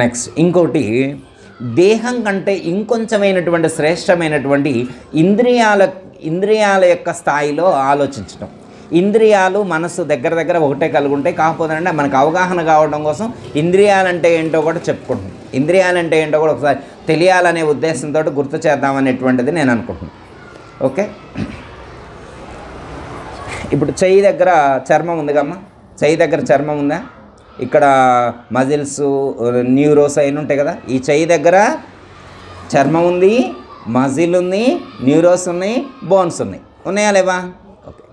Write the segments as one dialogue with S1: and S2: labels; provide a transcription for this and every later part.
S1: Next ఇంకోటి, దేహం కంటే ఇంకొంచెమైనటువంటి శ్రేష్టమైనటువంటి ఇంద్రియాల యొక్క స్థాయిలో ఆలోచించడం. ఇంద్రియాలు మనసు దగ్గర దగ్గర ఒకటే కలిగి ఉంటాయి. కాకపోతే అంటే మనకు అవగాహన కావడం కోసం ఇంద్రియాలంటే ఏంటో కూడా చెప్పుకుంటున్నాం. ఇంద్రియాలంటే ఏంటో కూడా ఒకసారి తెలియాలనే ఉద్దేశంతో గుర్తు చేద్దామనేటువంటిది నేను అనుకుంటున్నాను. ఓకే, ఇప్పుడు చెయ్యి దగ్గర చర్మం ఉంది కమ్మా, చెయ్యి దగ్గర చర్మం ఉందా? ఇక్కడ మజిల్స్, న్యూరోస్ అయిన ఉంటాయి కదా. ఈ చెయ్యి దగ్గర చర్మం ఉంది, మజిల్ ఉంది, న్యూరోస్ ఉన్నాయి, బోన్స్ ఉన్నాయా లేవా? ఓకే,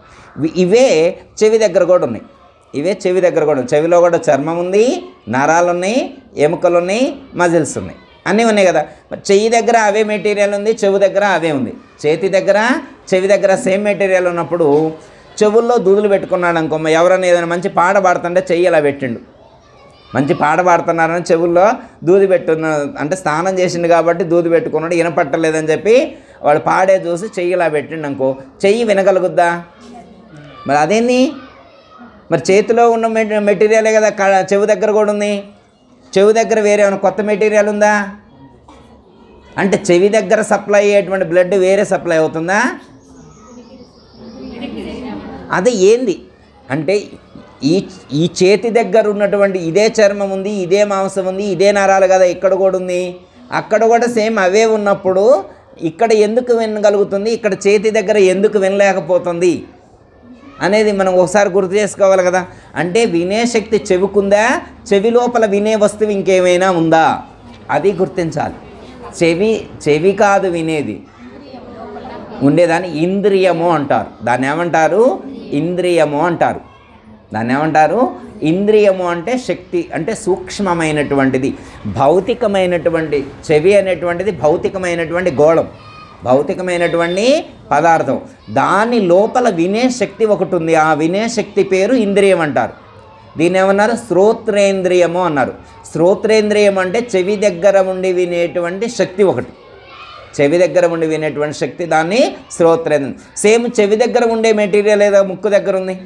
S1: ఇవే చెవి దగ్గర కూడా ఉన్నాయి. చెవి దగ్గర కూడా చెవిలో కూడా చర్మం ఉంది, నరాలు ఉన్నాయి, ఎముకలు ఉన్నాయి, మజిల్స్ ఉన్నాయి, అన్నీ ఉన్నాయి కదా. మరి చెయ్యి దగ్గర అవే మెటీరియల్ ఉంది, చెవి దగ్గర అవే ఉంది. చేతి దగ్గర చెవి దగ్గర సేమ్ మెటీరియల్ ఉన్నప్పుడు చెవుల్లో దూదులు పెట్టుకున్నాడు అనుకో, ఎవరైనా ఏదైనా మంచి పాట పాడుతుంటే చెయ్యి అలా పెట్టిండు, మంచి పాట పాడుతున్నారని చెవుల్లో దూది పెట్టున్న, అంటే స్నానం చేసిండు కాబట్టి దూది పెట్టుకున్నాడు, వినపట్టలేదని చెప్పి వాడు పాడే చూసి చెయ్యి ఇలా పెట్టిండు అనుకో, చెయ్యి వినగలుగుద్దా? మరి అదేంది? మరి చేతిలో ఉన్న మెటీరియలే కదా చెవి దగ్గర కూడా ఉంది. చెవి దగ్గర వేరే ఏమైనా కొత్త మెటీరియల్ ఉందా? అంటే చెవి దగ్గర సప్లై అయ్యేటువంటి బ్లడ్ వేరే సప్లై అవుతుందా? అది ఏంది అంటే ఈ చేతి దగ్గర ఉన్నటువంటి ఇదే చర్మం ఉంది, ఇదే మాంసం ఉంది, ఇదే నరాలు కదా ఇక్కడ కూడా ఉంది. అక్కడ కూడా సేమ్ అవే ఉన్నప్పుడు ఇక్కడ ఎందుకు వినగలుగుతుంది, ఇక్కడ చేతి దగ్గర ఎందుకు వినలేకపోతుంది అనేది మనం ఒకసారి గుర్తు చేసుకోవాలి కదా. అంటే వినే శక్తి చెవికుందా, చెవి లోపల వినే వస్తువు ఇంకేమైనా ఉందా, అది గుర్తించాలి. చెవి కాదు వినేది, ఉండేదాన్ని ఇంద్రియము అంటారు. దాన్ని ఏమంటారు? ఇంద్రియము అంటారు. దాన్ని ఏమంటారు? ఇంద్రియము అంటే శక్తి, అంటే సూక్ష్మమైనటువంటిది, భౌతికమైనటువంటి. చెవి అనేటువంటిది భౌతికమైనటువంటి గోళం, భౌతికమైనటువంటి పదార్థం. దాని లోపల వినే శక్తి ఒకటి ఉంది. ఆ వినే శక్తి పేరు ఇంద్రియం అంటారు. దీన్ని ఏమన్నారు? శ్రోత్రేంద్రియము అన్నారు. శ్రోత్రేంద్రియం అంటే చెవి దగ్గర ఉండి వినేటువంటి శక్తి ఒకటి, చెవి దగ్గర ఉండి వినేటువంటి శక్తి, దాన్ని శ్రోత్రేంద్రియం. సేమ్ చెవి దగ్గర ఉండే మెటీరియల్ ఏదో ముక్కు దగ్గర ఉంది,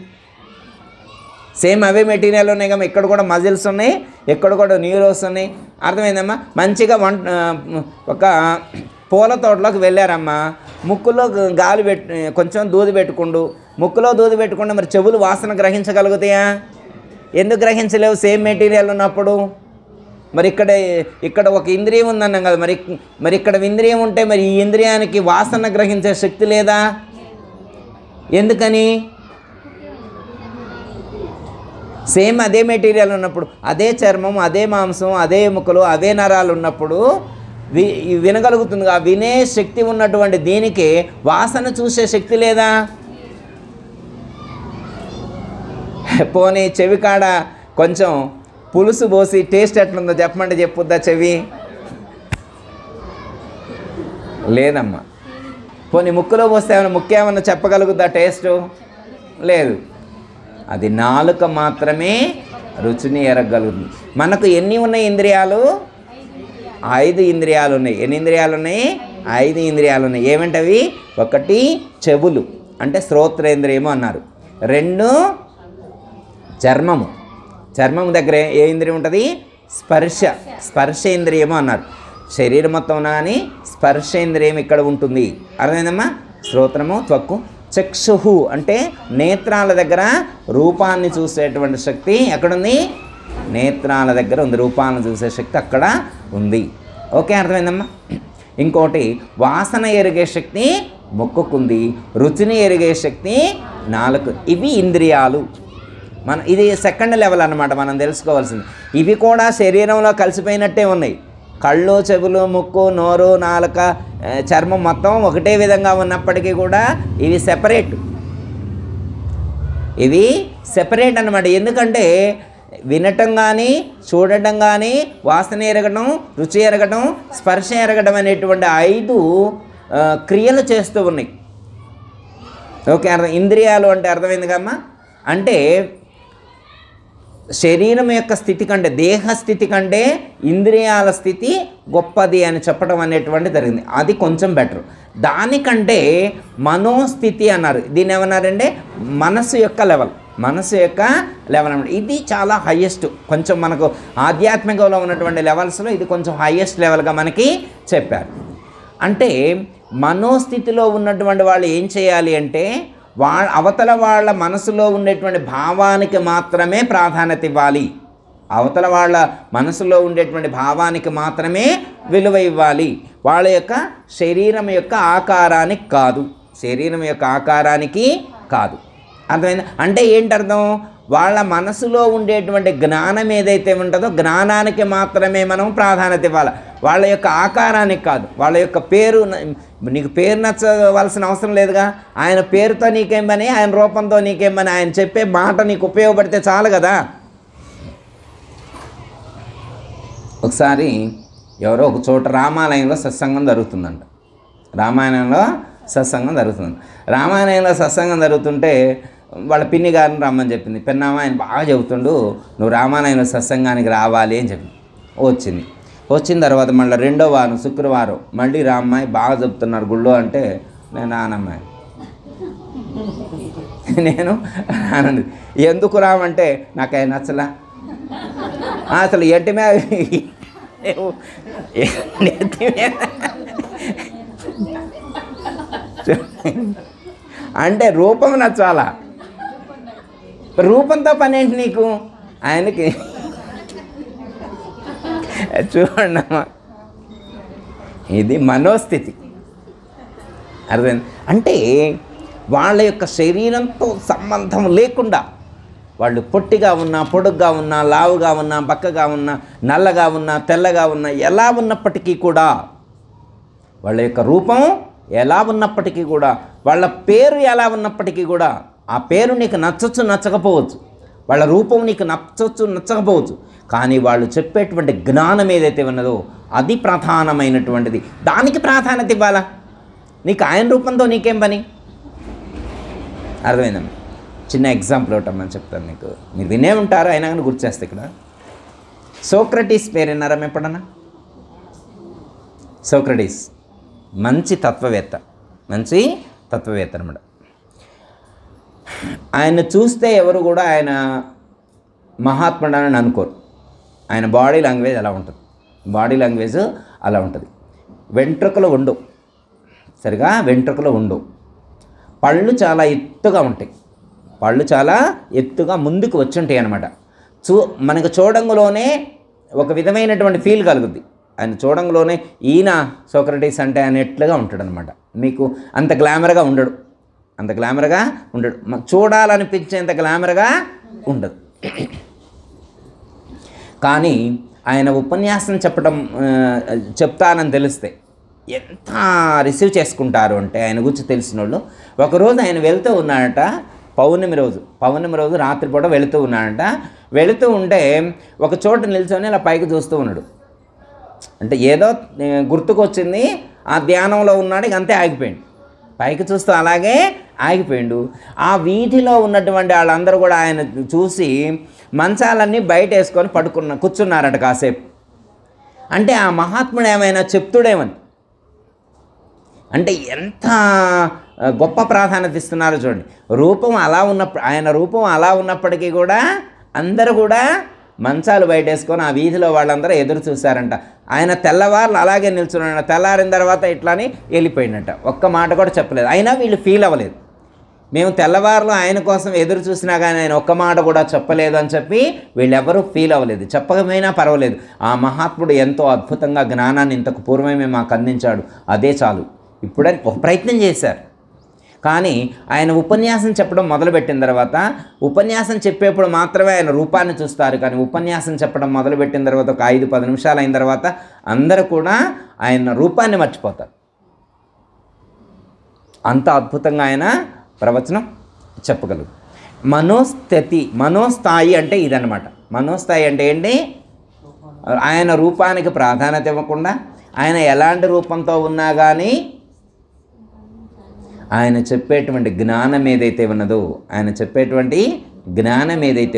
S1: సేమ్ అవే మెటీరియల్ ఉన్నాయి కదా. ఇక్కడ కూడా మజిల్స్ ఉన్నాయి, ఇక్కడ కూడా న్యూరోస్ ఉన్నాయి. అర్థమైందమ్మా? మంచిగా ఒక పూల తోటలోకి వెళ్ళారమ్మా, ముక్కులో గాలి కొంచెం దూది పెట్టుకుండు, ముక్కులో దూది పెట్టుకుంటే మరి చెవులు వాసన గ్రహించగలుగుతాయా? ఎందుకు గ్రహించలేవు? సేమ్ మెటీరియల్ ఉన్నప్పుడు. మరి ఇక్కడ ఒక ఇంద్రియం ఉందన్నాం కదా, మరి ఇక్కడ ఇంద్రియం ఉంటే మరి ఈ ఇంద్రియానికి వాసన గ్రహించే శక్తి లేదా? ఎందుకని? సేమ్ అదే మెటీరియల్ ఉన్నప్పుడు, అదే చర్మం, అదే మాంసం, అదే ఎముకలు, అవే నరాలు ఉన్నప్పుడు వినగలుగుతుంది. ఆ వినే శక్తి ఉన్నటువంటి దీనికి వాసన చూసే శక్తి లేదా? పోనీ చెవి కాడ కొంచెం పులుసు పోసి టేస్ట్ ఎట్లుందో చెప్పమంటే చెప్పుద్దా చెవి? లేదమ్మా. పోనీ ముక్కులో పోస్తే ఏమైనా ముక్కేమన్నా చెప్పగలుగుద్దా టేస్టు? లేదు. అది నాలుక మాత్రమే రుచిని ఎరగలుగుతుంది. మనకు ఎన్ని ఉన్నాయి ఇంద్రియాలు? 5 ఇంద్రియాలు ఉన్నాయి. ఎన్ని ఇంద్రియాలు ఉన్నాయి? 5 ఇంద్రియాలు ఉన్నాయి. ఏమంటవి? 1 చెవులు అంటే శ్రోత్రేంద్రియము అన్నారు. 2 చర్మము, చర్మము దగ్గర ఏ ఇంద్రియం ఉంటుంది? స్పర్శేంద్రియము అన్నారు. శరీరం మొత్తం కానీ స్పర్శేంద్రియం ఇక్కడ ఉంటుంది. అర్థమైందమ్మా? శ్రోత్రము, త్వక్కు. చక్షుహు అంటే నేత్రాల దగ్గర రూపాన్ని చూసేటువంటి శక్తి ఎక్కడుంది? నేత్రాల దగ్గర ఉంది. రూపాలను చూసే శక్తి అక్కడ ఉంది. ఓకే, అర్థమైందమ్మా? ఇంకోటి, వాసన ఎరిగే శక్తి ముక్కుకుంది, రుచిని ఎరిగే శక్తి నాలుగు. ఇవి ఇంద్రియాలు. ఇది సెకండ్ లెవెల్ అన్నమాట మనం తెలుసుకోవాల్సింది. ఇవి కూడా శరీరంలో కలిసిపోయినట్టే ఉన్నాయి. కళ్ళు, చెవులు, ముక్కు, నోరు, నాలుక, చర్మం మొత్తం ఒకటే విధంగా ఉన్నప్పటికీ కూడా ఇవి సెపరేట్ అన్నమాట. ఎందుకంటే వినటం కానీ, చూడటం కానీ, వాసన ఎరగడం, రుచి ఎరగడం, స్పర్శ ఎరగడం అనేటువంటి 5 క్రియలు చేస్తూ ఉన్నాయి. ఓకే, ఇంద్రియాలు అంటే అర్థమైంది కమ్మా? అంటే శరీరం యొక్క స్థితి కంటే, దేహ స్థితి కంటే ఇంద్రియాల స్థితి గొప్పది అని చెప్పడం అనేటువంటి జరిగింది. అది కొంచెం బెటర్. దానికంటే మనోస్థితి అన్నారు. దీన్ని ఏమన్నారంటే మనస్సు యొక్క లెవెల్. మనసు యొక్క లెవెల్ అనమాట. ఇది చాలా హయ్యెస్ట్, కొంచెం మనకు ఆధ్యాత్మికంలో ఉన్నటువంటి లెవెల్స్లో ఇది కొంచెం హయ్యెస్ట్ లెవెల్గా మనకి చెప్పారు. అంటే మనోస్థితిలో ఉన్నటువంటి వాళ్ళు ఏం చేయాలి అంటే అవతల వాళ్ళ మనసులో ఉండేటువంటి భావానికి మాత్రమే ప్రాధాన్యత ఇవ్వాలి. అవతల వాళ్ళ మనసులో ఉండేటువంటి భావానికి మాత్రమే విలువ ఇవ్వాలి. వాళ్ళ యొక్క శరీరం యొక్క ఆకారానికి కాదు, శరీరం యొక్క ఆకారానికి కాదు. అర్థమైంది? అంటే ఏంటర్థం? వాళ్ళ మనసులో ఉండేటువంటి జ్ఞానం ఏదైతే ఉంటుందో జ్ఞానానికి మాత్రమే మనం ప్రాధాన్యత ఇవ్వాలి, వాళ్ళ యొక్క ఆకారానికి కాదు. వాళ్ళ యొక్క పేరు, నీకు పేరు నచ్చవలసిన అవసరం లేదుగా. ఆయన పేరుతో నీకేం పని, ఆయన రూపంతో నీకేం పని, ఆయన చెప్పే మాట నీకు ఉపయోగపడితే చాలు కదా. ఒకసారి ఎవరో ఒక చోట రామాలయంలో సత్సంగం జరుగుతుందంట. రామాయణంలో సత్సంగం జరుగుతుంటే వాళ్ళ పిన్ని గారిని రమ్మని చెప్పింది. పిన్నమ్మ ఆయన బాగా చెబుతుండు, నువ్వు రామాలయంలో సత్సంగానికి రావాలి అని చెప్పింది. వచ్చిన తర్వాత మళ్ళీ రెండో వారం శుక్రవారం మళ్ళీ రామ్మాయి బాగా చెప్తున్నారు గుళ్ళో అంటే నేను రానమ్మాయి, నేను రానండి. ఎందుకు రామంటే నాకు ఆయన నచ్చలా, అసలు ఎట్టి మీద అంటే రూపం నచ్చాలా, రూపంతో పని ఏంటి నీకు? ఆయనకి చూడండి అమ్మా, ఇది మనోస్థితి. అర్థమైంది? అంటే వాళ్ళ యొక్క శరీరంతో సంబంధం లేకుండా వాళ్ళు పొట్టిగా ఉన్నా, పొడుగ్గా ఉన్నా, లావుగా ఉన్నా, బక్కగా ఉన్నా, నల్లగా ఉన్నా, తెల్లగా ఉన్నా, ఎలా ఉన్నప్పటికీ కూడా వాళ్ళ యొక్క రూపం ఎలా ఉన్నప్పటికీ కూడా, వాళ్ళ పేరు ఎలా ఉన్నప్పటికీ కూడా, ఆ పేరు నీకు నచ్చచ్చు నచ్చకపోవచ్చు, వాళ్ళ రూపం నీకు నచ్చచ్చు నచ్చకపోవచ్చు, కానీ వాళ్ళు చెప్పేటువంటి జ్ఞానం ఏదైతే ఉన్నదో అది ప్రధానమైనటువంటిది. దానికి ప్రాధాన్యత ఇవ్వాలా. నీకు ఆయన రూపంతో నీకేం పని? అర్థమైందమ్మా? చిన్న ఎగ్జాంపుల్ ఒకటమ్మని చెప్తాను నీకు, మీరు వినే ఉంటారు అయినా కానీ గుర్తు చేస్తే. ఇక్కడ సోక్రటీస్ పేరు విన్నారా ఎప్పుడన్నా? సోక్రటీస్ మంచి తత్వవేత్త అనమాట. ఆయన చూస్తే ఎవరు కూడా ఆయన మహాత్ముడని అనుకోరు. ఆయన బాడీ లాంగ్వేజ్ అలా ఉంటుంది. వెంట్రుకలు ఉండవు, సరిగా వెంట్రుకలు ఉండవు. పళ్ళు చాలా ఎత్తుగా ముందుకు వచ్చి ఉంటాయి అన్నమాట. మనకు చూడంలోనే ఒక విధమైనటువంటి ఫీల్ కలుగుద్ది. ఆయన చూడంలోనే ఈయన సోక్రటీస్ అంటే అనేట్లుగా ఉంటాడనమాట. మీకు అంత గ్లామర్గా ఉండడు, చూడాలనిపించేంత గ్లామర్గా ఉండదు. కానీ ఆయన ఉపన్యాసం చెప్తానని తెలిస్తే ఎంత రిసీవ్ చేసుకుంటారు అంటే ఆయన గురించి తెలిసిన వాళ్ళు. ఒకరోజు ఆయన వెళ్తూ ఉన్నాడట, పౌర్ణమి రోజు రాత్రిపూట వెళుతూ ఉంటే ఒక చోట నిల్చొని ఇలా పైకి చూస్తూ ఉన్నాడు. అంటే ఏదో గుర్తుకొచ్చింది, ఆ ధ్యానంలో ఉన్నాడు, ఇక అంతే ఆగిపోయాడు. పైకి చూస్తూ అలాగే ఆగిపోయాడు. ఆ వీధిలో ఉన్నటువంటి వాళ్ళందరూ కూడా ఆయన చూసి మంచాలన్నీ బయట వేసుకొని కూర్చున్నారట కాసేపు. అంటే ఆ మహాత్ముడు ఏమైనా చెప్తుడేమని, అంటే ఎంత గొప్ప ప్రాధాన్యత ఇస్తున్నారో చూడండి. ఆయన రూపం అలా ఉన్నప్పటికీ కూడా అందరూ కూడా మంచాలు బయటేసుకొని ఆ వీధిలో వాళ్ళందరూ ఎదురు చూశారంట. ఆయన తెల్లవారులు అలాగే నిల్చున్నాడు. తెల్లారిన తర్వాత ఇట్లాని వెళ్ళిపోయినట్ట. ఒక్క మాట కూడా చెప్పలేదు. అయినా వీళ్ళు ఫీల్ అవ్వలేదు. మేము తెల్లవారులు ఆయన కోసం ఎదురు చూసినా కానీ ఆయన ఒక్క మాట కూడా చెప్పలేదు అని చెప్పి వీళ్ళెవరూ ఫీల్ అవ్వలేదు. చెప్పకపోయినా పర్వాలేదు, ఆ మహాత్ముడు ఎంతో అద్భుతంగా జ్ఞానాన్ని ఇంతకు పూర్వమే మాకు అందించాడు, అదే చాలు. ఇప్పుడని ఒక ప్రయత్నం చేశారు. కానీ ఆయన ఉపన్యాసం చెప్పడం మొదలుపెట్టిన తర్వాత, ఉపన్యాసం చెప్పేప్పుడు మాత్రమే ఆయన రూపాన్ని చూస్తారు. కానీ ఉపన్యాసం చెప్పడం మొదలుపెట్టిన తర్వాత ఒక 5-10 నిమిషాలు అయిన తర్వాత అందరూ కూడా ఆయన రూపాన్ని మర్చిపోతారు. అంత అద్భుతంగా ఆయన ప్రవచనం చెప్పగలరు. మనోస్థాయి అంటే ఇదన్నమాట. మనోస్థాయి అంటే ఏంటి? ఆయన రూపానికి ప్రాధాన్యత ఇవ్వకుండా, ఆయన ఎలాంటి రూపంతో ఉన్నా కానీ ఆయన చెప్పేటువంటి జ్ఞానం ఏదైతే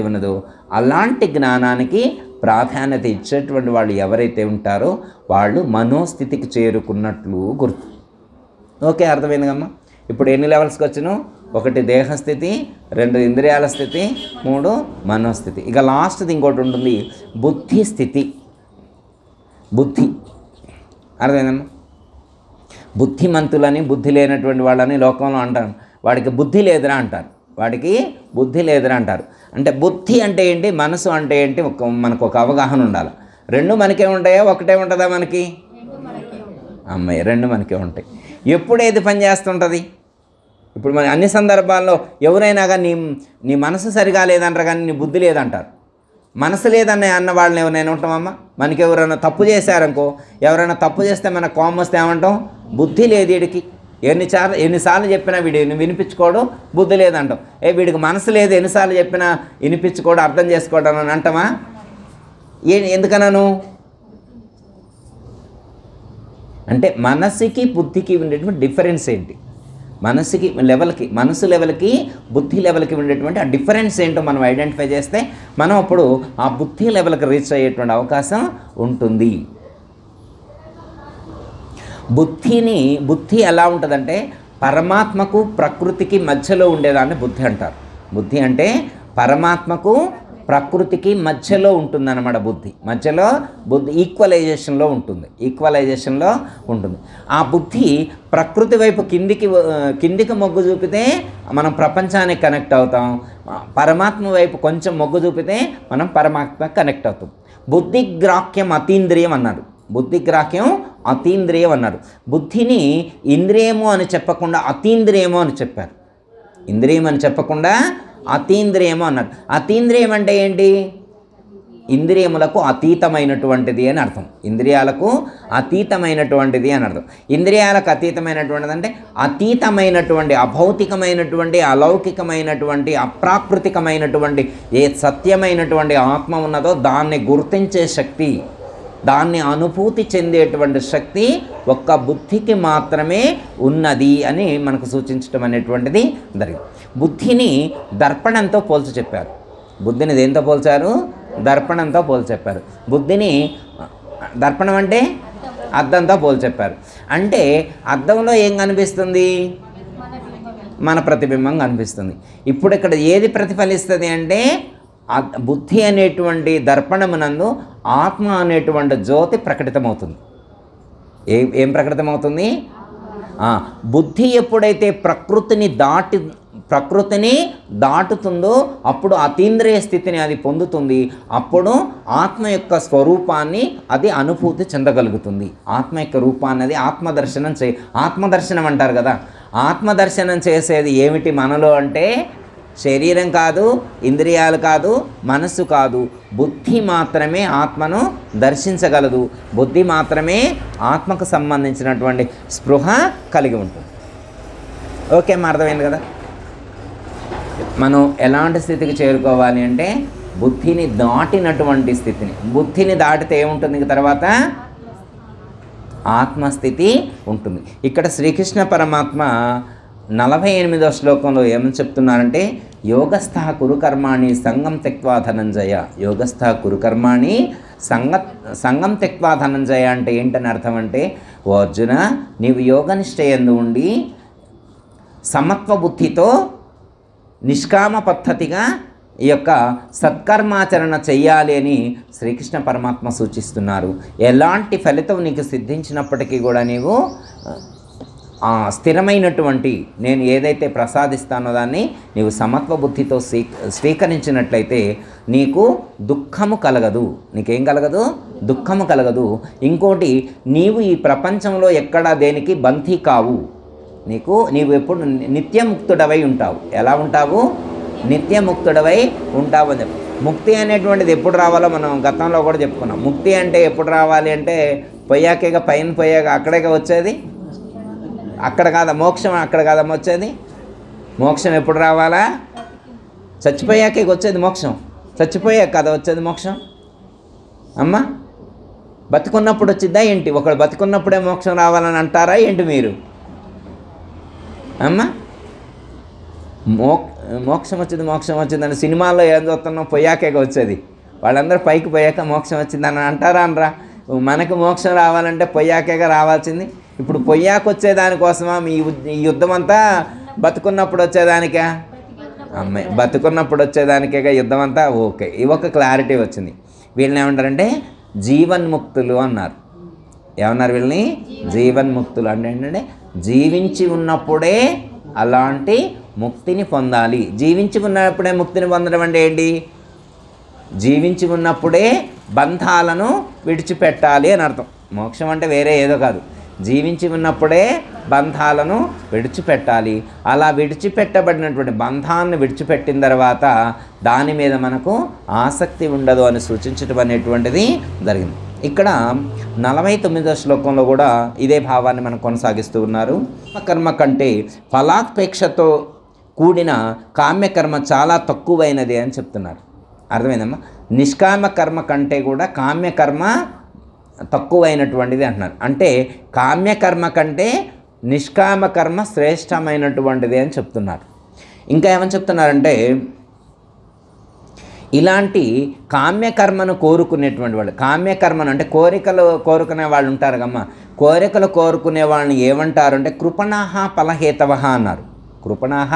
S1: ఉన్నదో అలాంటి జ్ఞానానికి ప్రాధాన్యత ఇచ్చేటువంటి వాళ్ళు ఎవరైతే ఉంటారో వాళ్ళు మనోస్థితికి చేరుకున్నట్లు గుర్తు. ఓకే, అర్థమైంది కమ్మా? ఇప్పుడు ఎన్ని లెవెల్స్కి వచ్చినావు? ఒకటి దేహస్థితి, 2 ఇంద్రియాల స్థితి, 3 మనోస్థితి. ఇక లాస్ట్ది ఇంకోటి ఉంటుంది, బుద్ధి స్థితి. బుద్ధి అర్థమైందమ్మా? బుద్ధిమంతులని, బుద్ధి లేనటువంటి వాళ్ళని లోకంలో అంటారు, వాడికి బుద్ధి లేదురా అంటారు, వాడికి బుద్ధి లేదురా అంటారు. అంటే బుద్ధి అంటే ఏంటి, మనసు అంటే ఏంటి, మనకు ఒక అవగాహన ఉండాలి. 2 మనకే ఉంటాయా, ఒకటే ఉంటుందా మనకి? అమ్మాయి 2 మనకే ఉంటాయి. ఎప్పుడు ఏది పని చేస్తుంటుంది? ఇప్పుడు మన అన్ని సందర్భాల్లో ఎవరైనా కానీ నీ మనసు సరిగా లేదంటారు, కానీ నీ బుద్ధి లేదంటారు. మనసు లేదన్న అన్న వాళ్ళని ఎవరైనా ఉంటామమ్మా? మనకి ఎవరైనా తప్పు చేశారనుకో, ఎవరైనా తప్పు చేస్తే మనకు కోపం వస్తే ఏమంటాం? బుద్ధి లేదు వీడికి, ఎన్నిసార్లు చెప్పినా వీడు వినిపించుకోవడం, బుద్ధి లేదంటాం. వీడికి మనసు లేదు, ఎన్నిసార్లు చెప్పినా వినిపించుకోవడం, అర్థం చేసుకోవడం అని అంటామా? ఎందుకన్నాను అంటే మనసుకి బుద్ధికి ఉండేటువంటి డిఫరెన్స్ ఏంటి, మనసుకి లెవెల్కి, మనసు లెవెల్కి, బుద్ధి లెవెల్కి ఉండేటువంటి ఆ డిఫరెన్స్ ఏంటో మనం ఐడెంటిఫై చేస్తే మనం అప్పుడు ఆ బుద్ధి లెవెల్కి రీచ్ అయ్యేటువంటి అవకాశం ఉంటుంది. బుద్ధి ఎలా ఉంటుందంటే పరమాత్మకు ప్రకృతికి మధ్యలో ఉండేదాన్ని బుద్ధి అంటారు. బుద్ధి అంటే పరమాత్మకు ప్రకృతికి మధ్యలో ఉంటుందన్నమాట. బుద్ధి ఈక్వలైజేషన్లో ఉంటుంది. ఆ బుద్ధి ప్రకృతి వైపు కిందికి మొగ్గు చూపితే మనం ప్రపంచానికి కనెక్ట్ అవుతాం, పరమాత్మ వైపు కొంచెం మొగ్గు చూపితే మనం పరమాత్మకి కనెక్ట్ అవుతాం. బుద్ధిగ్రాహ్యం అతీంద్రియం అన్నారు. బుద్ధిని ఇంద్రియము అని చెప్పకుండా అతీంద్రియము అని చెప్పారు. ఇంద్రియం అని చెప్పకుండా అతీంద్రియము అన్నారు. అతీంద్రియం అంటే ఏంటి? ఇంద్రియములకు అతీతమైనటువంటిది అని అర్థం. ఇంద్రియాలకు అతీతమైనటువంటిది అని అర్థం. ఇంద్రియాలకు అతీతమైనటువంటిది అంటే అతీతమైనటువంటి, అభౌతికమైనటువంటి, అలౌకికమైనటువంటి, అప్రాకృతికమైనటువంటి ఏ సత్యమైనటువంటి ఆత్మ ఉన్నదో దాన్ని గుర్తించే శక్తి, దాన్ని అనుభూతి చెందేటువంటి శక్తి ఒక్క బుద్ధికి మాత్రమే ఉన్నది అని మనకు సూచించడం అనేటువంటిది జరిగింది. బుద్ధిని దర్పణంతో పోల్చి చెప్పారు. బుద్ధిని దేంతో పోల్చారు? దర్పణంతో పోల్చి చెప్పారు. బుద్ధిని దర్పణం అంటే అద్దంతో పోల్చి చెప్పారు. అంటే అద్దంలో ఏం కనిపిస్తుంది? మన ప్రతిబింబం కనిపిస్తుంది. ఇప్పుడు ఇక్కడ ఏది ప్రతిఫలిస్తుంది అంటే బుద్ధి అనేటువంటి దర్పణమునందు ఆత్మ అనేటువంటి జ్యోతి ప్రకటితమవుతుంది. ఏం ప్రకటితమవుతుంది? బుద్ధి ఎప్పుడైతే ప్రకృతిని దాటుతుందో అప్పుడు అతీంద్రియ స్థితిని అది పొందుతుంది. అప్పుడు ఆత్మ యొక్క స్వరూపాన్ని అది అనుభూతి చెందగలుగుతుంది. ఆత్మ యొక్క రూపాన్ని అది ఆత్మదర్శనం అంటారు కదా. ఆత్మదర్శనం చేసేది ఏమిటి మనలో అంటే శరీరం కాదు, ఇంద్రియాలు కాదు, మనస్సు కాదు, బుద్ధి మాత్రమే ఆత్మను దర్శించగలదు. బుద్ధి మాత్రమే ఆత్మకు సంబంధించినటువంటి స్పృహ కలిగి ఉంటుంది. ఓకే, అర్థమైంది కదా? మనం ఎలాంటి స్థితికి చేరుకోవాలి అంటే బుద్ధిని దాటినటువంటి స్థితిని. బుద్ధిని దాటితే ఏముంటుంది? తర్వాత ఆత్మస్థితి ఉంటుంది. ఇక్కడ శ్రీకృష్ణ పరమాత్మ 48వ శ్లోకంలో ఏమని చెప్తున్నారంటే యోగస్థః కురు కర్మాణి సంగం త్యక్త్వా ధనంజయ. యోగస్థః కురు కర్మాణి సంగం త్యక్త్వా ధనంజయ అంటే ఏంటని అర్థం అంటే, ఓ అర్జున, నీవు యోగనిష్ఠయందు ఉండి సమత్వ బుద్ధితో నిష్కామ పద్ధతిగా ఈ యొక్క సత్కర్మాచరణ చెయ్యాలి అని శ్రీకృష్ణ పరమాత్మ సూచిస్తున్నారు. ఎలాంటి ఫలితం నీకు సిద్ధించినప్పటికీ కూడా నీవు స్థిరమైనటువంటి నేను ఏదైతే ప్రసాదిస్తానో దాన్ని నీవు సమత్వ బుద్ధితో స్వీకరించినట్లయితే నీకు దుఃఖము కలగదు. నీకేం కలగదు? దుఃఖము కలగదు. ఇంకోటి, నీవు ఈ ప్రపంచంలో ఎక్కడా దేనికి బంధీ కావు. నీవు ఎప్పుడు నిత్యముక్తుడవై ఉంటావు. ఎలా ఉంటావు? నిత్యముక్తుడవై ఉంటావు అని చెప్పి. ముక్తి అనేటువంటిది ఎప్పుడు రావాలో మనం గతంలో కూడా చెప్పుకున్నాం. ముక్తి అంటే ఎప్పుడు రావాలి అంటే పోయాకేగా, పైన పోయాక అక్కడేగా వచ్చేది. అక్కడ కాదా మోక్షం? అక్కడ కాదమ్మా వచ్చేది. మోక్షం ఎప్పుడు రావాలా? చచ్చిపోయాకే వచ్చేది మోక్షం. చచ్చిపోయాక కదా వచ్చేది మోక్షం అమ్మా. బతుకున్నప్పుడు వచ్చిద్దా ఏంటి? ఒకడు బతుకున్నప్పుడే మోక్షం రావాలని అంటారా ఏంటి మీరు అమ్మా? మోక్షం వచ్చిందని సినిమాల్లో ఏం చూస్తున్నాం? పోయాకే వచ్చేది. వాళ్ళందరూ పైకి పోయాక మోక్షం వచ్చిందని అంటారా అనరా? మనకు మోక్షం రావాలంటే పొయ్యాకేగా రావాల్సింది. ఇప్పుడు పొయ్యాకు వచ్చేదానికోసమా మీ యుద్ధం అంతా? బతుకున్నప్పుడు వచ్చేదానికా? అమ్మాయి బతుకున్నప్పుడు వచ్చేదానికేగా యుద్ధం అంతా. ఓకే, ఇవి ఒక క్లారిటీ వచ్చింది. వీళ్ళని ఏమంటారంటే జీవన్ముక్తులు అన్నారు. ఏమన్నారు వీళ్ళని? జీవన్ముక్తులు. అంటే ఏంటంటే జీవించి ఉన్నప్పుడే అలాంటి ముక్తిని పొందాలి. జీవించి ఉన్నప్పుడే ముక్తిని పొందడం అంటే ఏంటి? జీవించి ఉన్నప్పుడే బంధాలను విడిచిపెట్టాలి అని అర్థం. మోక్షం అంటే వేరే ఏదో కాదు. జీవించి ఉన్నప్పుడే బంధాలను విడిచిపెట్టాలి. అలా విడిచిపెట్టబడినటువంటి బంధాలను విడిచిపెట్టిన తర్వాత దాని మీద మనకు ఆసక్తి ఉండదు అని సూచించడం అనేటువంటిది జరిగింది. ఇక్కడ 49వ శ్లోకంలో కూడా ఇదే భావాన్ని మనం కొనసాగిస్తూ ఉన్నారు. కర్మ కంటే ఫలాపేక్షతో కూడిన కామ్యకర్మ చాలా తక్కువైనది అని చెప్తున్నారు. అర్థమైందమ్మా? నిష్కామ కర్మ కంటే కూడా కామ్యకర్మ తక్కువైనటువంటిది అంటున్నారు. అంటే కామ్యకర్మ కంటే నిష్కామ కర్మ శ్రేష్టమైనటువంటిది అని చెప్తున్నారు. ఇంకా ఏమని చెప్తున్నారంటే ఇలాంటి కామ్యకర్మను కోరుకునేటువంటి వాళ్ళు, కామ్యకర్మను అంటే కోరికలు కోరుకునే వాళ్ళు ఉంటారు కమ్మా, కోరికలు కోరుకునే వాళ్ళని ఏమంటారు అంటే కృపణాహ ఫలహేతవః అన్నారు. కృపణాహ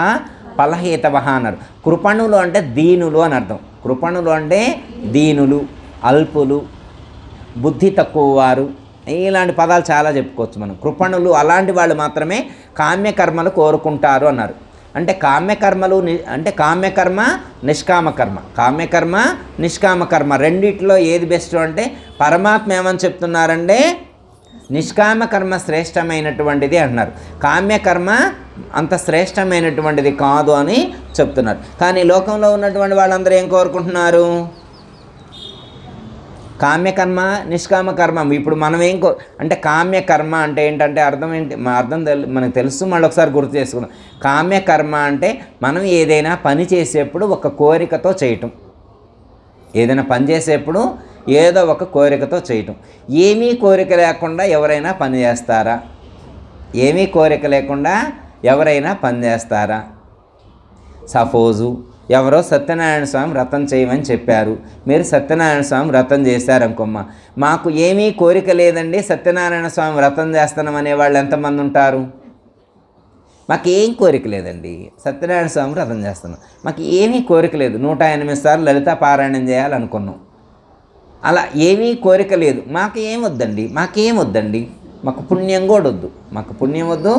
S1: ఫలహేతవః అన్నారు. కృపణులు అంటే దీనులు అని అర్థం. కృపణులు అంటే దీనులు, అల్పులు, బుద్ధి తక్కువ వారు, ఇలాంటి పదాలు చాలా చెప్పుకోవచ్చు మనం. కృపణులు అలాంటి వాళ్ళు మాత్రమే కామ్యకర్మలు కోరుకుంటారు అన్నారు. అంటే కామ్యకర్మలు అంటే కామ్యకర్మ నిష్కామకర్మ, కామ్యకర్మ నిష్కామకర్మ రెండిట్లో ఏది బెస్ట్ అంటే పరమాత్మ ఏమని చెప్తున్నారంటే నిష్కామకర్మ శ్రేష్టమైనటువంటిది అంటున్నారు. కామ్యకర్మ అంత శ్రేష్టమైనటువంటిది కాదు అని చెప్తున్నారు. కానీ లోకంలో ఉన్నటువంటి వాళ్ళందరూ ఏం కోరుకుంటున్నారు? కామ్యకర్మ నిష్కామకర్మ. ఇప్పుడు మనం అంటే కామ్యకర్మ అంటే ఏంటంటే అర్థం ఏంటి? అర్థం మనకు తెలుసు, మళ్ళీ ఒకసారి గుర్తు చేసుకుందాం. కామ్యకర్మ అంటే మనం ఏదైనా పని చేసేప్పుడు ఒక కోరికతో చేయటం. ఏదైనా పని చేసేప్పుడు ఏదో ఒక కోరికతో చేయటం. ఏమీ కోరిక లేకుండా ఎవరైనా పని చేస్తారా? ఏమీ కోరిక లేకుండా ఎవరైనా పని చేస్తారా? సపోజు ఎవరో సత్యనారాయణ స్వామి వ్రతం చేయమని చెప్పారు, మీరు సత్యనారాయణ స్వామి వ్రతం చేశారనుకోమ్మ, మాకు ఏమీ కోరిక లేదండి సత్యనారాయణ స్వామి వ్రతం చేస్తున్నాం అనేవాళ్ళు ఎంతమంది ఉంటారు? మాకు ఏం కోరిక లేదండి సత్యనారాయణ స్వామి వ్రతం చేస్తున్నాం, మాకు ఏమీ కోరిక లేదు, 108 సార్లు లలిత పారాయణం చేయాలనుకున్నాం, అలా ఏమీ కోరిక లేదు, మాకు ఏమొద్దండి, మాకేం వద్దండి, మాకు పుణ్యం కూడా వద్దు, మాకు పుణ్యం వద్దు,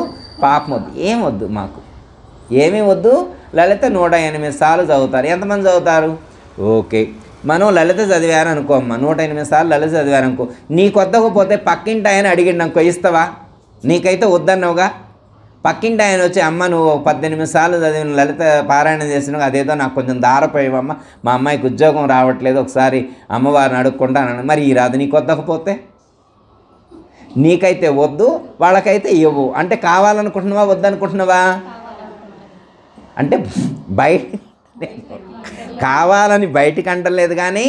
S1: పాపం వద్దు, ఏం వద్దు, మాకు ఏమీ వద్దు, లలిత 108 సార్లు చదువుతారు. ఎంతమంది చదువుతారు? ఓకే, మనం లలిత చదివారు అనుకో అమ్మ, 108 సార్లు లలిత చదివారు అనుకో, నీకు వద్దకపోతే పక్కింటి ఆయన అడిగిండు అనుకో, ఇస్తావా? నీకైతే వద్దన్నావుగా. పక్కింటి ఆయన వచ్చి అమ్మ నువ్వు 18 సార్లు చదివిన లలిత పారాయణం చేసినావు, అదేదో నాకు కొంచెం దారపోయావమ్మ, మా అమ్మాయికి ఉద్యోగం రావట్లేదు, ఒకసారి అమ్మవారిని అడుక్కుంటాను, మరి ఈ రాదు నీకు వద్దకపోతే? నీకైతే వద్దు, వాళ్ళకైతే ఇవ్వు. అంటే కావాలనుకుంటున్నావా వద్దనుకుంటున్నావా? అంటే బయట కావాలని బయటికి అంటలేదు కానీ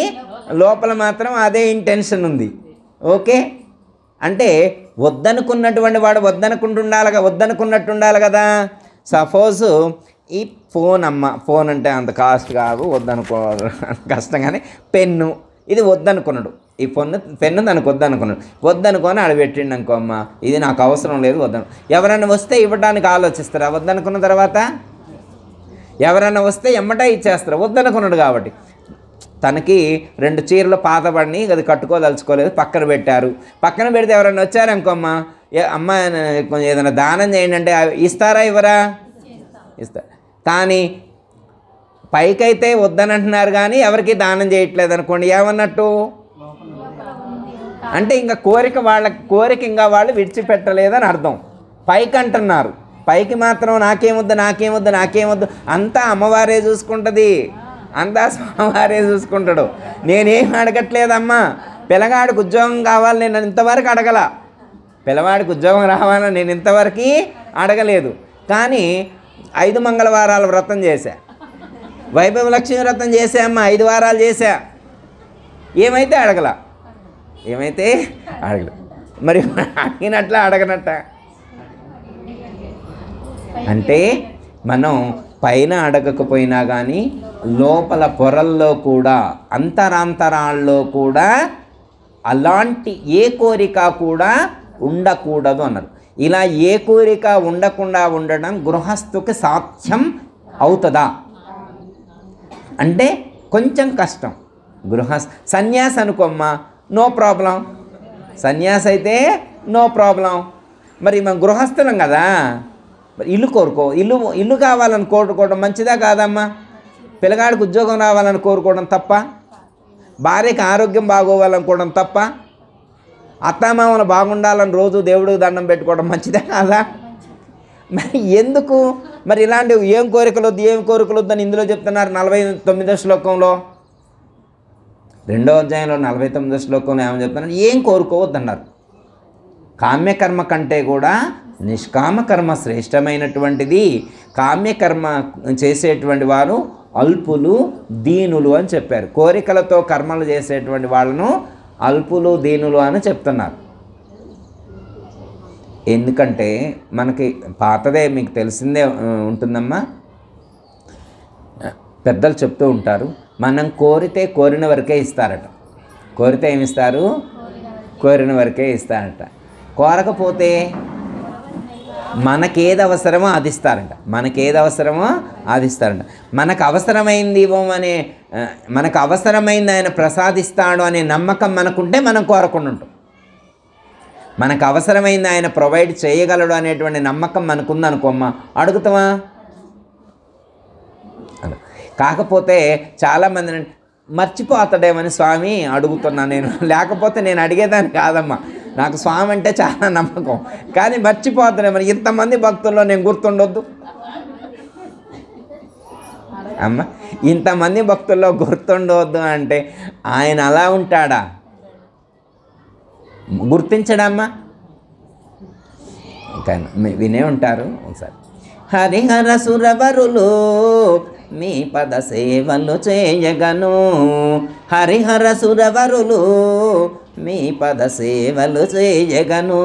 S1: లోపల మాత్రం అదే ఇంటెన్షన్ ఉంది. ఓకే, అంటే వద్దనుకున్నటువంటి వాడు వద్దనుకున్నట్టు ఉండాలి కదా. సపోజు ఈ ఫోన్ అమ్మ, ఫోన్ అంటే అంత కాస్ట్ కాదు, వద్దనుకో కష్టం, కానీ పెన్ను ఇది వద్దనుకున్నాడు, ఈ పెన్ను తనకు వద్దనుకొని ఆడబెట్టిండు అనుకో అమ్మ, ఇది నాకు అవసరం లేదు వద్దను. ఎవరైనా వస్తే ఇవ్వడానికి ఆలోచిస్తారా? వద్దనుకున్న తర్వాత ఎవరైనా వస్తే ఎమ్మటే ఇచ్చేస్తారు, వద్దనుకున్నాడు కాబట్టి. తనకి 2 చీరలు పాతబడిని, అది కట్టుకోదలుచుకోలేదు, పక్కన పెట్టారు. పక్కన పెడితే ఎవరైనా వచ్చారనుకోమ్మ, అమ్మ కొంచెం ఏదైనా దానం చేయండి అంటే ఇస్తారా ఇవ్వరా? ఇస్తారు. కానీ పైకైతే వద్దనంటున్నారు కానీ ఎవరికి దానం చేయట్లేదు అనుకోండి, ఏమన్నట్టు? అంటే ఇంకా కోరిక ఇంకా వాళ్ళు విడిచిపెట్టలేదని అర్థం. పైకి అంటున్నారు, పైకి మాత్రం నాకేమొద్దు అంతా అమ్మవారే చూసుకుంటుంది, అంతా స్వామివారే చూసుకుంటాడు, నేనేం అడగట్లేదమ్మా. పిల్లగాడికి ఉద్యోగం కావాలి నేను ఇంతవరకు అడగల, పిల్లవాడికి ఉద్యోగం రావాలని నేను ఇంతవరకు అడగలేదు. కానీ 5 మంగళవారాల వ్రతం చేశా, వైభవ లక్ష్మి వ్రతం చేసా అమ్మ, 5 వారాలు చేశా, ఏమైతే అడగల. మరి అడిగినట్లా అడగనట్ట? అంటే మనం పైన అడగకపోయినా కానీ లోపల పొరల్లో కూడా అంతరాంతరాల్లో కూడా అలాంటి ఏ కోరిక కూడా ఉండకూడదు అన్నారు. ఇలా ఏ కోరిక ఉండకుండా ఉండడం గృహస్థుకి సాధ్యం అవుతుందా అంటే కొంచెం కష్టం. సన్యాసి అనుకోమ్మా, నో ప్రాబ్లం. సన్యాసి అయితే నో ప్రాబ్లం. మరి మనం గృహస్థులం కదా, మరి ఇల్లు కోరుకో. ఇల్లు కావాలని కోరుకోవడం మంచిదా కాదమ్మా? పిల్లగాడికి ఉద్యోగం రావాలని కోరుకోవడం తప్ప? భార్యకి ఆరోగ్యం బాగోవాలనుకోవడం తప్ప? అత్తామామలు బాగుండాలని రోజు దేవుడికి దండం పెట్టుకోవడం మంచిదే కాదా? మరి ఎందుకు మరి ఇలాంటివి ఏం కోరికలు వద్దు అని ఇందులో చెప్తున్నారు 49వ శ్లోకంలో. 2వ అధ్యాయంలో 49వ శ్లోకంలో ఏమని చెప్తున్నారు? ఏం కోరుకోవద్దన్నారు. కామ్యకర్మ కంటే కూడా నిష్కామ కర్మ శ్రేష్టమైనటువంటిది. కామ్యకర్మ చేసేటువంటి వారు అల్పులు దీనులు అని చెప్పారు. కోరికలతో కర్మలు చేసేటువంటి వాళ్ళను అల్పులు దీనులు అని చెప్తున్నారు. ఎందుకంటే మనకి పాతదే మీకు తెలిసిందే ఉంటుందమ్మా, పెద్దలు చెప్తూ ఉంటారు, మనం కోరితే కోరిన వరకే ఇస్తారట. కోరితే ఏమిస్తారు? కోరిన వరకే ఇస్తారట. కోరకపోతే మనకేది అవసరమో అది ఇస్తారంట. మనకు అవసరమైంది ఇవ్వమనే, మనకు అవసరమైంది ఆయన ప్రసాదిస్తాడు అనే నమ్మకం మనకుంటే మనం కోరకుండా ఉంటాం. మనకు అవసరమైంది ఆయన ప్రొవైడ్ చేయగలడు అనేటువంటి నమ్మకం మనకుందనుకోమ్మా, అడుగుతామా? కాకపోతే చాలామంది మర్చిపోతాడేమని స్వామి అడుగుతున్నా నేను, లేకపోతే నేను అడిగేదాన్ని కాదమ్మా. నాకు స్వామి అంటే చాలా నమ్మకం, కానీ మర్చిపోతాడేమని. ఇంతమంది భక్తుల్లో నేను గుర్తుండొద్దు అమ్మ, ఇంతమంది భక్తుల్లో గుర్తుండవద్దు అంటే ఆయన అలా ఉంటాడా? గుర్తించడమ్మా. కానీ వినే ఉంటారు ఒకసారి. హరిహర సురవరులు మీ పద సేవలు చేయగను, హరిహర సురవరులు మీ పద సేవలు చేయగను,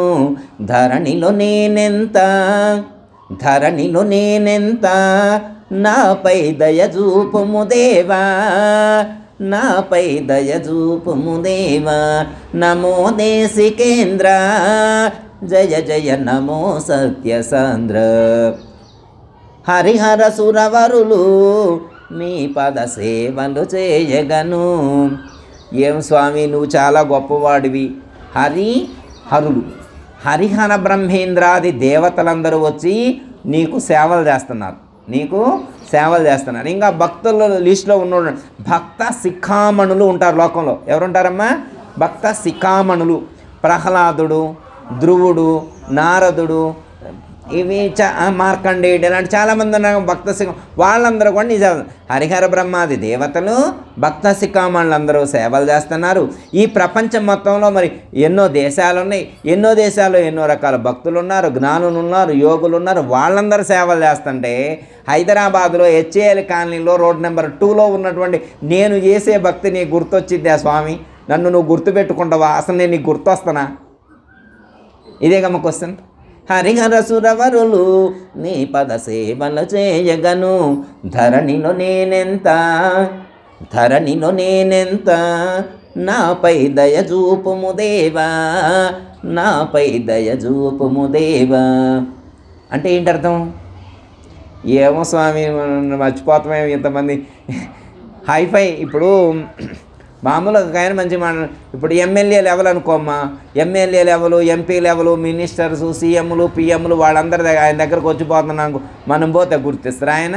S1: ధరణిలో నేనెంత నాపై దయచూపుము దేవా, నాపై దయచూపుము దేవా. నమో దేశికేంద్ర జయ జయ నమో సత్యసాంద్ర. హరిహర సురవరులు మీ పద సేవలు చేయగను. ఏం స్వామి నువ్వు చాలా గొప్పవాడివి. హరిహరులు, హరిహర బ్రహ్మేంద్రాది దేవతలందరూ వచ్చి నీకు సేవలు చేస్తున్నారు. ఇంకా భక్తుల లిస్టులో ఉన్న భక్త శిఖామణులు ఉంటారు లోకంలో. ఎవరుంటారమ్మా? భక్త శిఖామణులు. ప్రహ్లాదుడు, ధ్రువుడు, నారదుడు, ఇవి మార్కండేయుడు, ఇలాంటి చాలామంది ఉన్నారు భక్త శిఖ. వాళ్ళందరూ కూడా నిజాలు హరిహర బ్రహ్మాది దేవతలు, భక్త శిఖామణులందరూ సేవలు చేస్తున్నారు. ఈ ప్రపంచం మొత్తంలో మరి ఎన్నో దేశాలు ఉన్నాయి. ఎన్నో దేశాల్లో ఎన్నో రకాల భక్తులు ఉన్నారు, జ్ఞానులు ఉన్నారు, యోగులు ఉన్నారు. వాళ్ళందరూ సేవలు చేస్తుంటే హైదరాబాద్లో హెచ్ఏఎల్ కాలనీలో రోడ్ నెంబర్ 2లో ఉన్నటువంటి నేను చేసే భక్తి నీకు గుర్తొచ్చిద్దా స్వామి? నన్ను నువ్వు గుర్తుపెట్టుకుంటావా? అసలు నేను నీకు గుర్తొస్తానా? ఇదే గమ్మ క్వశ్చన్. హరిహర సురవరులు నీ పద సేవలు చేయగను, ధరణిలో నేనెంత నాపై దయచూపుము దేవా, నాపై దయచూపుము దేవా. అంటే ఏంటి అర్థం? ఏమో స్వామి మర్చిపోతామేమో ఇంతమంది హైఫై. ఇప్పుడు మామూలుగా ఆయన మంచి మాట. ఇప్పుడు ఎమ్మెల్యే లెవెల్ అనుకోమ్మా, MLA level, MP level, ministers, సీఎంలు, పిఎంలు వాళ్ళందరి ఆయన దగ్గరకు వచ్చిపోతున్నాను. మనం పోతే గుర్తిస్తారు ఆయన?